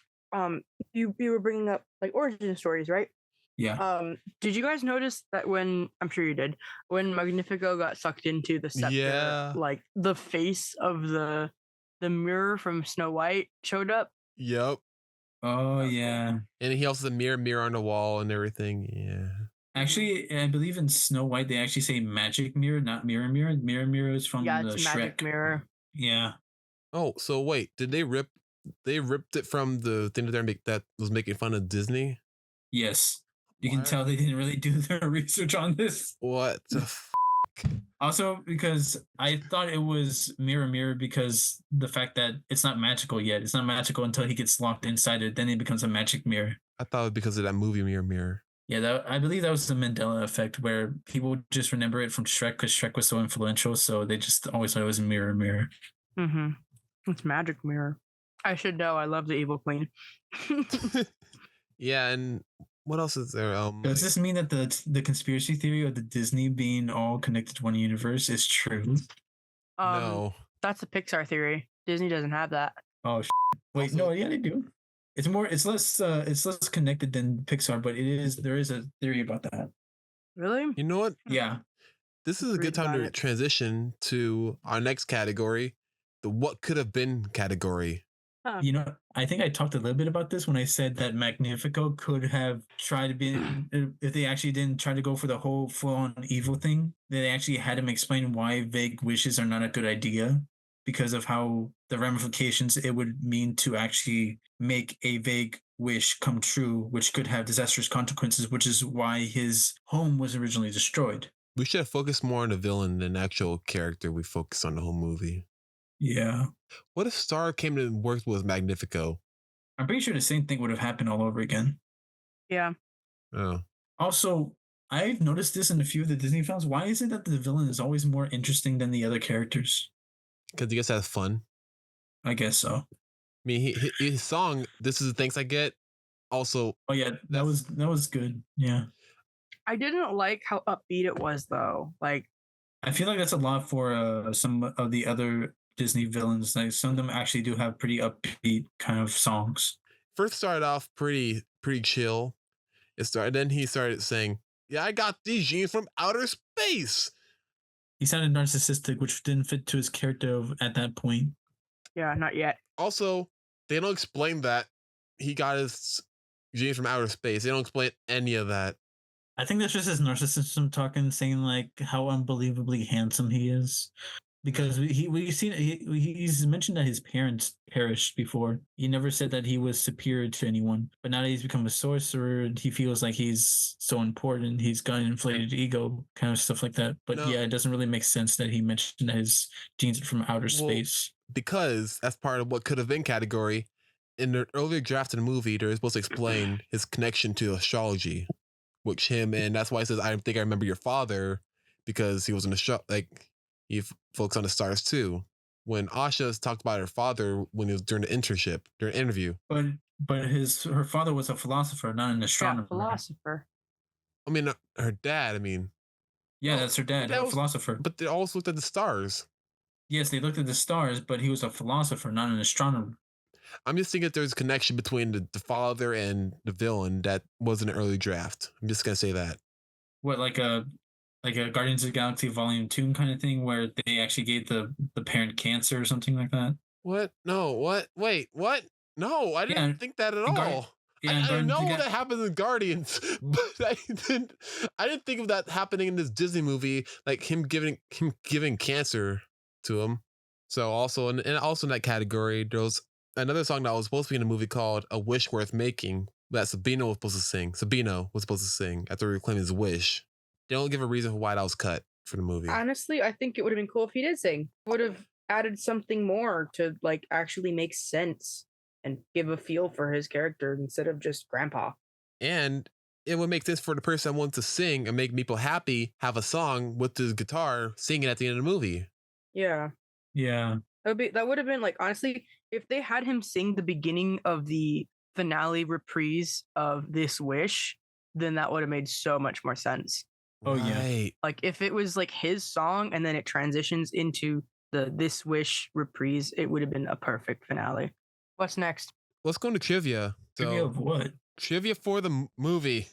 you were bringing up like origin stories, right?
Yeah.
Did you guys notice that when I'm sure you did when Magnifico got sucked into the scepter,
Yeah.
like the face of the mirror from Snow White showed up?
Yep.
Oh yeah.
And he also has a mirror on the wall and everything. Yeah.
Actually, I believe in Snow White they actually say magic mirror, not mirror mirror. Mirror is from
Yeah,
the
it's
Shrek.
magic mirror.
Yeah.
Oh, so wait, did they rip? They ripped it from the thing that was making fun of Disney.
Yes. You can
What?
tell they didn't really do their research on this.
What the
Also, because I thought it was mirror mirror because the fact that it's not magical yet. It's not magical until he gets locked inside it. Then it becomes a magic mirror.
I thought it was because of that movie Mirror.
Yeah, I believe that was the Mandela effect where people just remember it from Shrek because Shrek was so influential. So they just always thought it was mirror mirror.
Mm-hmm. It's magic mirror. I should know. I love the Evil Queen.
Yeah, and what else is there?
Does this mean that the conspiracy theory of the Disney being all connected to one universe is true?
No.
That's a Pixar theory. Disney doesn't have that.
Oh, wait,
Also-
no, yeah, they do. It's less connected than Pixar, but there is a theory about that.
Really?
You know what?
Yeah.
This is a
Read
good time
about
to
it.
transition to our next category, the what could have been category.
You know, I think I talked a little bit about this when I said that Magnifico could have tried to be, if they actually didn't try to go for the whole full-on evil thing, they actually had him explain why vague wishes are not a good idea because of how the ramifications it would mean to actually make a vague wish come true, which could have disastrous consequences, which is why his home was originally destroyed.
We should have focused more on the villain than the actual character. We focused on the whole movie.
Yeah.
What if Star came to work with Magnifico?
I'm pretty sure the same thing would have happened all over again.
Yeah.
Oh,
Also, I've noticed this in a few of the Disney films. Why is it that the villain is always more interesting than the other characters?
because he gets to have fun.
I guess so.
I mean, his song, "This Is the Thanks I Get," also,
Oh yeah, that was good. Yeah.
I didn't like how upbeat it was though. Like,
I feel like that's a lot for some of the other Disney villains. Like some of them actually do have pretty upbeat kind of songs.
first started off pretty chill. Then he started saying, "Yeah, I got these genes from outer space."
He sounded narcissistic, which didn't fit to his character at that point.
yeah, not yet.
Also, they don't explain that he got his genes from outer space. They don't explain any of that.
I think that's just his narcissism talking, saying like how unbelievably handsome he is. Because he's mentioned that his parents perished before. He never said that he was superior to anyone. But now that he's become a sorcerer, he feels like he's so important. He's got an inflated ego, kind of stuff like that. But
No.
yeah, it doesn't really make sense that he mentioned that his genes are from outer space.
Because that's part of what could have been category. In the earlier draft of the movie, they're supposed to explain his connection to astrology, which and that's why he says, "I think I remember your father," because he was an he focused on the stars too. When Asha talked about her father when he was during the interview.
But her father was a philosopher, not an astronomer.
Yeah, philosopher.
I mean, her dad. I mean,
Yeah, that's her dad, a philosopher.
But they also looked at the stars.
Yes, they looked at the stars, but he was a philosopher, not an astronomer.
I'm just thinking if there's a connection between the father and the villain that was in an early draft. I'm just gonna say that.
What, like a Guardians of the Galaxy Volume 2 kind of thing where they actually gave the parent cancer or something like that?
What? No. What? Wait. What? No, I didn't think that at all.
Yeah,
I know
Guardians,
that happens in Guardians, but I didn't think of that happening in this Disney movie, like him giving cancer to him. So also and also in that category, there was another song that was supposed to be in a movie called "A Wish Worth Making" that Sabino was supposed to sing. Sabino was supposed to sing after reclaiming his wish. They don't give a reason for why that was cut for the movie.
Honestly, I think it would have been cool if he did sing. Would have added something more to like actually make sense and give a feel for his character instead of just grandpa.
And it would make sense for the person that wants to sing and make people happy, have a song with his guitar singing at the end of the movie.
Yeah.
yeah.
That would have been like, honestly, if they had him sing the beginning of the finale reprise of This Wish, then that would have made so much more sense.
Oh, yeah.
Right.
Like if it was like his song and then it transitions into the This Wish reprise, it would have been a perfect finale. What's next?
Let's go into trivia.
Trivia of what?
Trivia for the movie.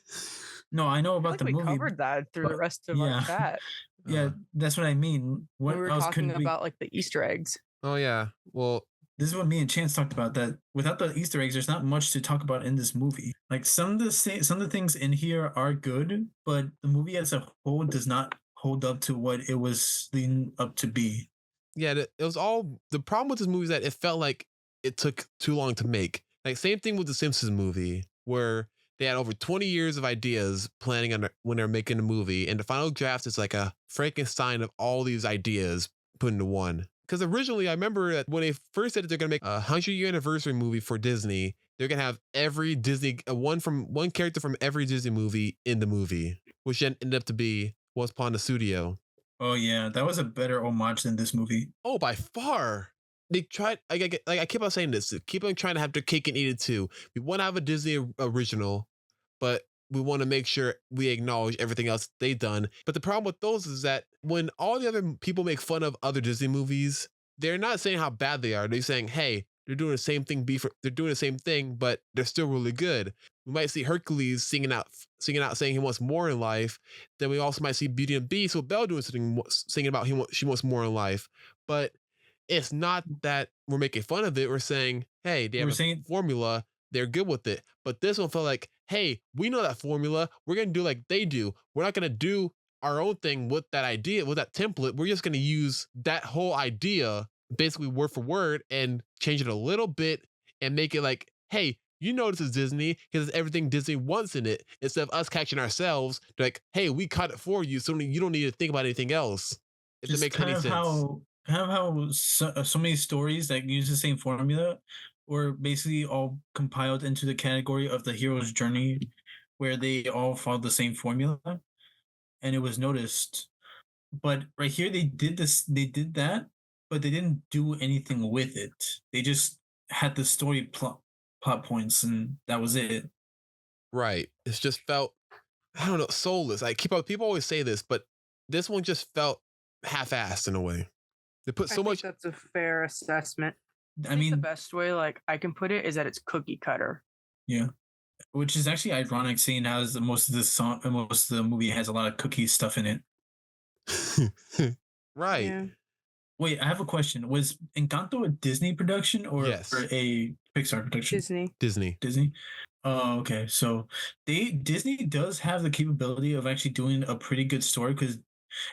No, I know
I feel
about
like
the
we
movie.
covered that through the
but-
rest of
yeah.
our chat.
Yeah, that's what I mean. What
We were
else
talking
could we?
about like the Easter eggs.
Oh yeah. Well,
This is what me and Chance talked about. That without the Easter eggs, there's not much to talk about in this movie. Like some of the things in here are good, but the movie as a whole does not hold up to what it was leading up to be.
yeah, it was all the problem with this movie is that it felt like it took too long to make. Like same thing with the Simpsons movie, where they had over 20 years of ideas planning on when they're making the movie, and the final draft is like a Frankenstein of all these ideas put into one. Because originally, I remember that when they first said that they're gonna make a 100-year anniversary movie for Disney, they're gonna have every Disney one character from every Disney movie in the movie, which then ended up to be Once Upon a Studio.
Oh yeah, that was a better homage than this movie.
Oh, by far. They tried. I keep on saying this. Keep on trying to have their cake and eat it too. We want to have a Disney original, but we want to make sure we acknowledge everything else they've done. But the problem with those is that when all the other people make fun of other Disney movies, they're not saying how bad they are. They're saying, hey, they're doing the same thing. They're doing the same thing, but they're still really good. We might see Hercules singing out, saying he wants more in life. Then we also might see Beauty and Beast, so Belle doing something, singing about she wants more in life. But it's not that we're making fun of it. We're saying, hey, they have a formula. They're good with it. But this one felt like, hey, we know that formula. We're going to do like they do. We're not going to do our own thing with that idea, with that template. We're just going to use that whole idea, basically word for word, and change it a little bit and make it like, hey, you know this is Disney because it's everything Disney wants in it. Instead of us catching ourselves, they're like, hey, we caught it for you, so you don't need to think about anything else. If it makes any sense.
How so many stories that use the same formula were basically all compiled into the category of the hero's journey, where they all followed the same formula, and it was noticed. But right here, they did that, but they didn't do anything with it. They just had the story plot points, and that was it.
Right. It's just felt, I don't know, soulless. People always say this, but this one just felt half-assed in a way. They put so much.
That's a fair assessment.
I mean,
the best way like I can put it is that it's cookie cutter.
Yeah, which is actually ironic, seeing how most of the movie has a lot of cookie stuff in it.
Right.
Yeah.
Wait, I have a question. Was Encanto a Disney production or a Pixar production?
Disney.
Oh, okay. So Disney does have the capability of actually doing a pretty good story, because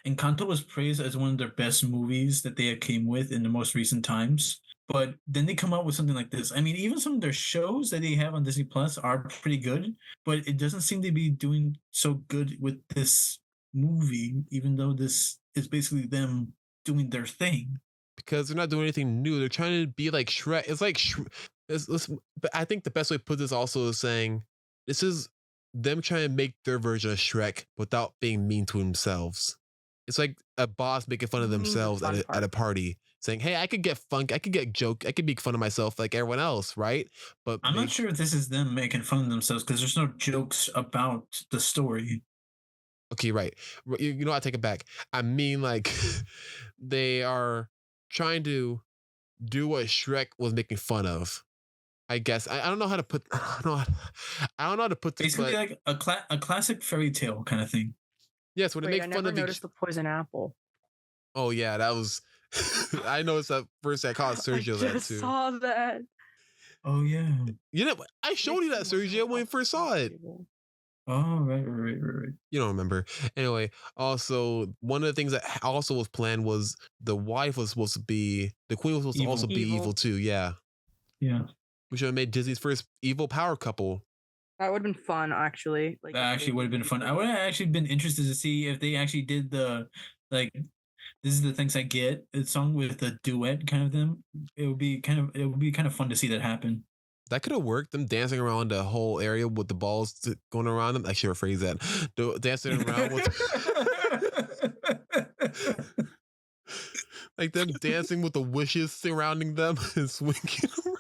Encanto was praised as one of their best movies that they came with in the most recent times. But then they come out with something like this. I mean, even some of their shows that they have on Disney Plus are pretty good, but it doesn't seem to be doing so good with this movie, even though this is basically them doing their thing.
Because they're not doing anything new. They're trying to be like Shrek. It's like but I think the best way to put this also is saying this is them trying to make their version of Shrek without being mean to themselves. It's like a boss making fun of themselves at a party, saying, hey, I could get joke, I could make fun of myself like everyone else, right? But
I'm not sure if this is them making fun of themselves, because there's no jokes about the story.
Okay, right. You know, I take it back. I mean, like, they are trying to do what Shrek was making fun of. I guess I don't know how to put. I don't know how to put this.
Basically, like a classic fairy tale kind of thing.
Yes, when they make fun of
noticed the poison apple.
Oh yeah, that was. I noticed that first. I called Sergio that too.
Saw that.
Oh yeah.
You know, I showed you that, Sergio, when we first saw it.
Oh right.
You don't remember. Anyway, also one of the things that also was planned was the wife was supposed to be the queen was supposed to also be evil too. Yeah,
Yeah.
we should have made Disney's first evil power couple.
That would have been fun, actually. Like,
That actually would have been fun. I would have actually been interested to see if they actually did the like. This is the things I get. A song with a duet kind of them. It would be kind of fun to see that happen.
That could have worked. Them dancing around the whole area with the balls going around them. I should rephrase that. Dancing around with, like them dancing with the wishes surrounding them and swinging around.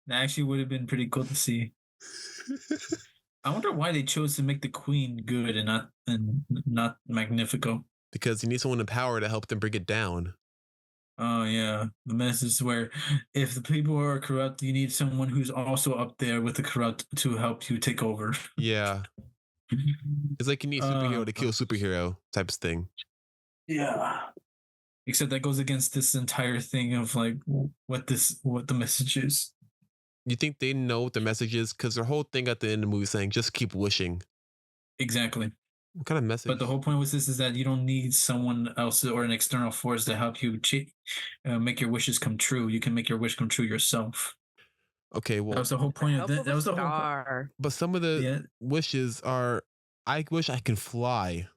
That actually would have been pretty cool to see. I wonder why they chose to make the queen good and not Magnifico.
Because you need someone in power to help them bring it down.
Oh yeah, the message where if the people are corrupt, you need someone who's also up there with the corrupt to help you take over.
Yeah, it's like you need a superhero to kill superhero type of thing.
Yeah, except that goes against this entire thing of like what the message is.
You think they know what the message is? Because their whole thing at the end of the movie saying just keep wishing.
Exactly.
What kind of message?
But the whole point with this is that you don't need someone else or an external force to help you make your wishes come true. You can make your wish come true yourself.
Okay, well,
that was the whole point of that. That was the whole.
But some of the wishes are, I wish I can fly.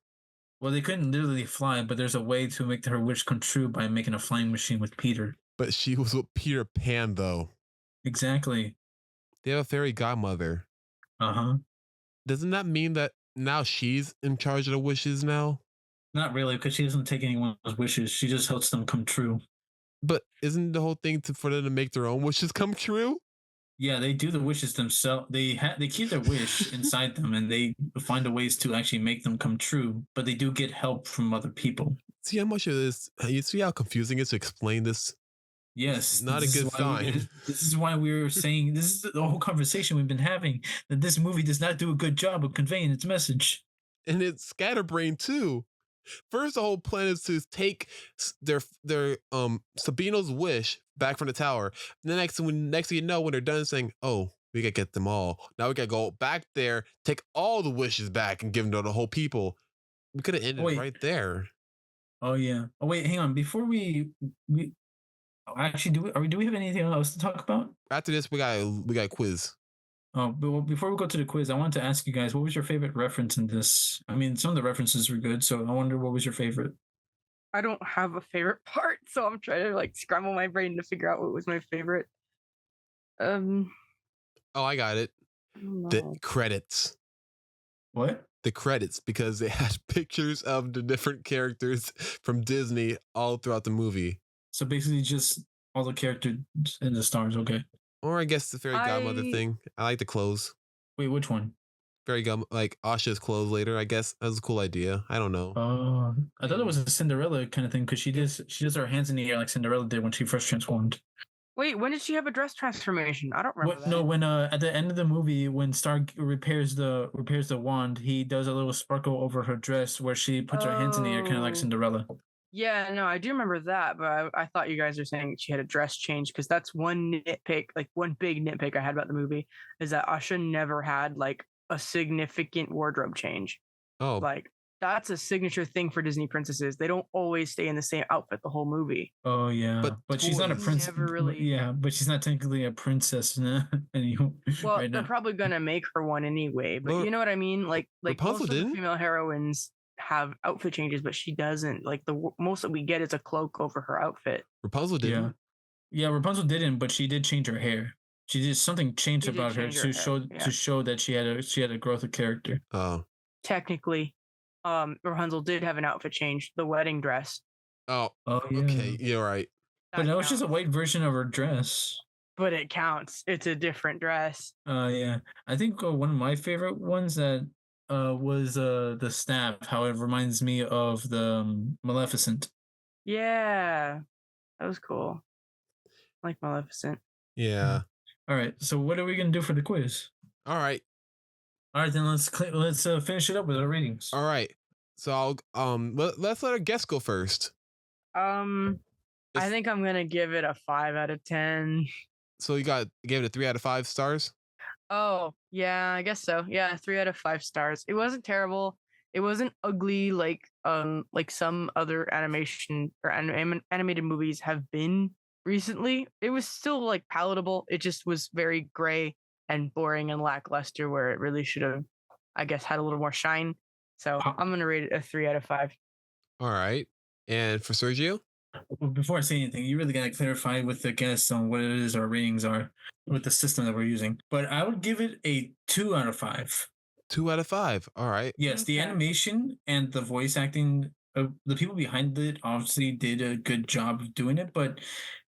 Well, they couldn't literally fly, but there's a way to make her wish come true by making a flying machine with Peter.
But she was with Peter Pan, though.
Exactly.
They have a fairy godmother. Doesn't that mean that now she's in charge of the wishes now?
Not really, because she doesn't take anyone's wishes. She just helps them come true.
But isn't the whole thing for them to make their own wishes come true?
Yeah, they do the wishes themselves. They keep their wish inside them, and they find a ways to actually make them come true. But they do get help from other people.
See how much of this? You see how confusing it is to explain this?
Yes,
it's not a good sign.
This is why we were saying, this is the whole conversation we've been having, that this movie does not do a good job of conveying its message.
And it's scatterbrained too. First, the whole plan is to take their Sabino's wish back from the tower. And the next thing you know, when they're done saying, "Oh, we gotta get them all," now we gotta go back there, take all the wishes back, and give them to the whole people. We could have ended right there.
Oh yeah. Oh wait, hang on. Before we actually do we have anything else to talk about?
After this, we got a quiz.
Oh, but before we go to the quiz, I wanted to ask you guys, what was your favorite reference in this? I mean, some of the references were good, so I wonder what was your favorite?
I don't have a favorite part, so I'm trying to like scramble my brain to figure out what was my favorite.
Oh, I got it. The credits.
What?
The credits, because they had pictures of the different characters from Disney all throughout the movie.
So basically just all the characters and the stars, okay.
Or I guess the fairy godmother thing. I like the clothes.
Wait, which one?
Fairy godmother, like Asha's clothes later, I guess. That was a cool idea. I don't know.
I thought it was a Cinderella kind of thing, because she does her hands in the air like Cinderella did when she first transformed.
Wait, when did she have a dress transformation? I don't remember that.
No, when at the end of the movie, when Star repairs the wand, he does a little sparkle over her dress where she puts her hands in the air, kind of like Cinderella.
Yeah, no, I do remember that, but I thought you guys were saying she had a dress change, because that's one nitpick, like one big nitpick I had about the movie, is that Asha never had like a significant wardrobe change.
Oh,
like that's a signature thing for Disney princesses. They don't always stay in the same outfit the whole movie.
Oh yeah, but she's not a princess.
Never really.
Yeah, but she's not technically a princess anymore.
Well, they're probably gonna make her one anyway. But you know what I mean? Like most of the female heroines have outfit changes, but she doesn't. Like the most that we get is a cloak over her outfit.
Rapunzel didn't.
Yeah, Rapunzel didn't, but she did change her hair. She did something changed about her to show that she had a growth of character.
Oh,
technically, Rapunzel did have an outfit change, the wedding dress.
Oh, yeah. Okay, you're right.
But that was just a white version of her dress.
But it counts. It's a different dress.
Yeah. I think one of my favorite ones that was the staff. How it reminds me of the Maleficent.
Yeah, that was cool. I like Maleficent.
Yeah.
All right. So what are we gonna do for the quiz?
All right.
Then let's finish it up with our ratings.
All right. So let's let our guest go first.
I think I'm gonna give it a 5 out of 10.
So you gave it a 3 out of 5 stars?
Oh, yeah, I guess so. Yeah, 3 out of 5 stars. It wasn't terrible. It wasn't ugly like some other animation or animated movies have been recently. It was still like palatable. It just was very gray and boring and lackluster where it really should have, I guess, had a little more shine. So
How-
I'm gonna rate it a 3 out of 5.
All right. And for Sergio?
Well, before I say anything, you really gotta clarify with the guests on what it is our ratings are with the system that we're using. But I would give it a 2 out of 5.
2 out of 5. All right.
Yes, the
Okay.
animation and the voice acting, the people behind it obviously did a good job of doing it, but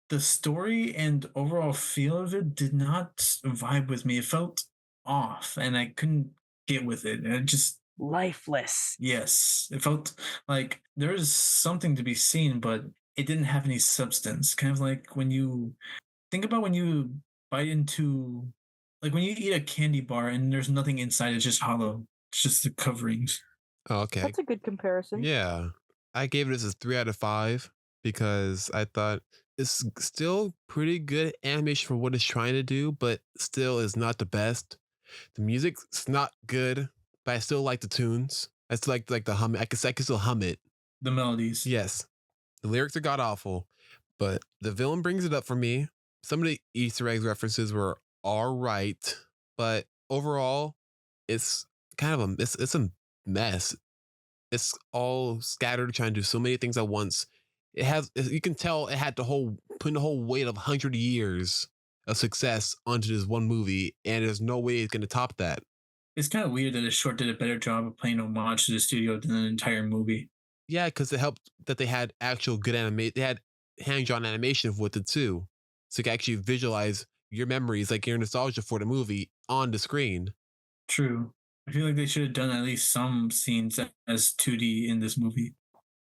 the story and overall feel of it did not vibe with me. It felt off, and I couldn't get with it. And it just,
Lifeless.
yes, it felt like there is something to be seen, but it didn't have any substance. Kind of like when you think about when you bite into, like when you eat a candy bar and there's nothing inside, it's just hollow. It's just the coverings.
Oh, okay.
That's a good comparison.
Yeah. I gave it as a 3 out of 5 because I thought it's still pretty good animation for what it's trying to do, but still is not the best. The music's not good, but I still like the tunes. I still like the hum. I can still hum it.
The melodies.
Yes. The lyrics are god awful, but the villain brings it up for me. Some of the Easter eggs references were all right, but overall, it's kind of it's a mess. It's all scattered, trying to do so many things at once. You can tell it had putting the whole weight of 100 years of success onto this one movie, and there's no way it's going to top that.
It's kind of weird that a short did a better job of playing homage to the studio than an entire movie.
Yeah, because it helped that they had actual good animation. They had hand-drawn animation with it too, so you can actually visualize your memories, like your nostalgia for the movie, on the screen.
True. I feel like they should have done at least some scenes as 2D in this movie.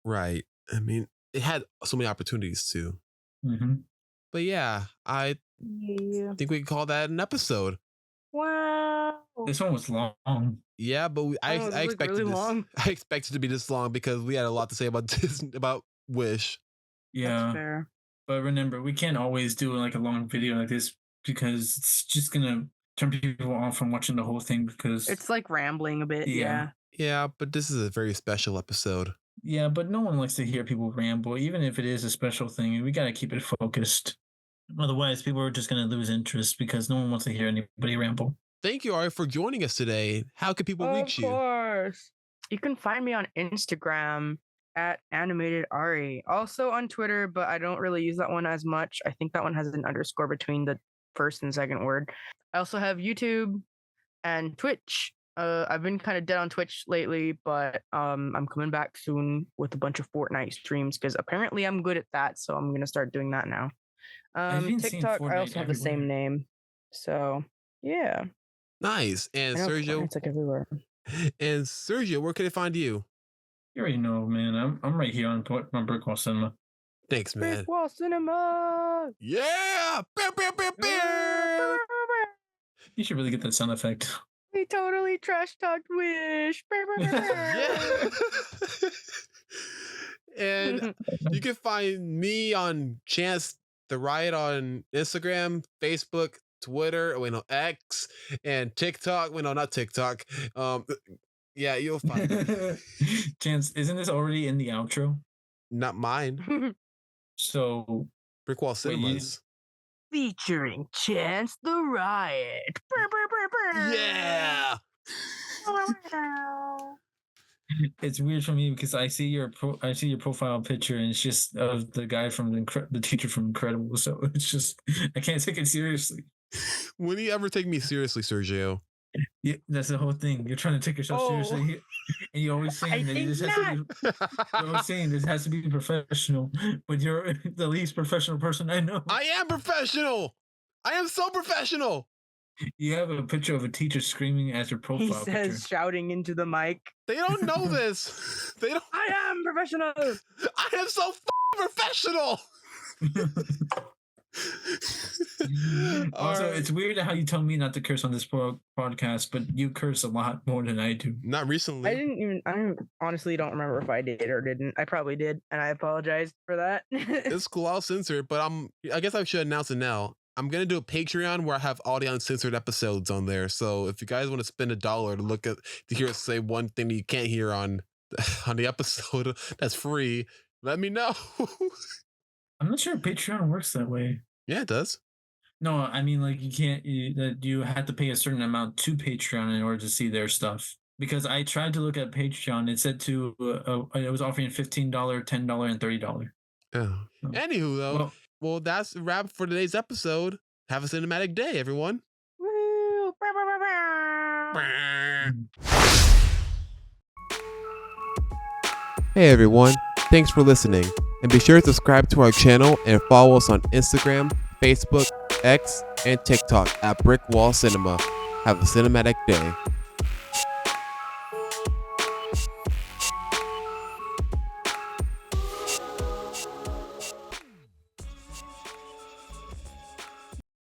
Right. I mean, it had so many opportunities too.
Mm-hmm.
But yeah, I
Yeah.
think we can call that an episode.
Wow.
This one was long.
Yeah, but I
Oh, it was, like,
expected
really
this.
long.
I expected it to be this long because we had a lot to say about about Wish.
That's
Yeah.
fair.
But remember, we can't always do like a long video like this because it's just gonna turn people off from watching the whole thing because
It's like rambling a bit.
Yeah.
Yeah.
Yeah, but this is a very special episode.
yeah, but no one likes to hear people ramble, even if it is a special thing. We gotta keep it focused. Otherwise, people are just gonna lose interest because no one wants to hear anybody ramble.
Thank you, Ari, for joining us today. How can people reach you?
course. You can find me on Instagram at animated Ari. Also on Twitter, but I don't really use that one as much. I think that one has an underscore between the first and second word. I also have YouTube and Twitch. I've been kind of dead on Twitch lately, but I'm coming back soon with a bunch of Fortnite streams because apparently I'm good at that, so I'm gonna start doing that now.
I've been seeing
TikTok, I
Fortnite
also have the same
everywhere.
name. So yeah.
Nice. And
I know
Sergio,
Fortnite's like everywhere.
where can they find you?
You already know, man. I'm right here on my brick wall cinema.
Thanks, man.
Brick Wall Cinema.
Yeah. Pew, pew, pew, pew.
You should really get that sound effect.
We totally trash talked Wish.
Yeah. And you can find me on Chance the Riot on Instagram, Facebook, Twitter, X, and TikTok. Not TikTok. Yeah, you'll find me.
Chance, isn't this already in the outro?
Not mine.
So
Brick Wall
Wait, you-
Cinemas.
Featuring Chance the Riot.
Yeah.
it's weird for me because I see your profile picture and it's just of the guy from the teacher from Incredible. So it's just I can't take it seriously.
When do you ever take me seriously, Sergio?
Yeah, that's the whole thing. You're trying to take yourself
Oh.
seriously, and you're always saying that this has to be. You're always saying this has to be professional, but you're the least professional person I know.
I am professional. I am so professional.
You have a picture of a teacher screaming as your profile
He says,
picture.
shouting into the mic,
They don't know this. They don't.
I am professional.
I am so professional.
Also,
Alright.
it's weird how you tell me not to curse on this podcast, but you curse a lot more than I do.
Not recently.
I honestly don't remember if I did or didn't. I probably did, and I apologize for that.
It's cool. I'll censor it, but I guess I should announce it now. I'm gonna do a Patreon where I have all the uncensored episodes on there. So if you guys want to spend $1 to hear us say one thing that you can't hear on the episode that's free, let me know.
I'm not sure Patreon works that way.
Yeah, it does.
No, I mean, like, you have to pay a certain amount to Patreon in order to see their stuff. Because I tried to look at Patreon, it said it was offering $15, $10, and $30.
Oh.
So,
Anywho, though, well, that's a wrap for today's episode. Have a cinematic day, everyone.
Woo!
Hey everyone, thanks for listening, and be sure to subscribe to our channel and follow us on Instagram, Facebook, X, and TikTok at Brick Wall Cinema. Have a cinematic day.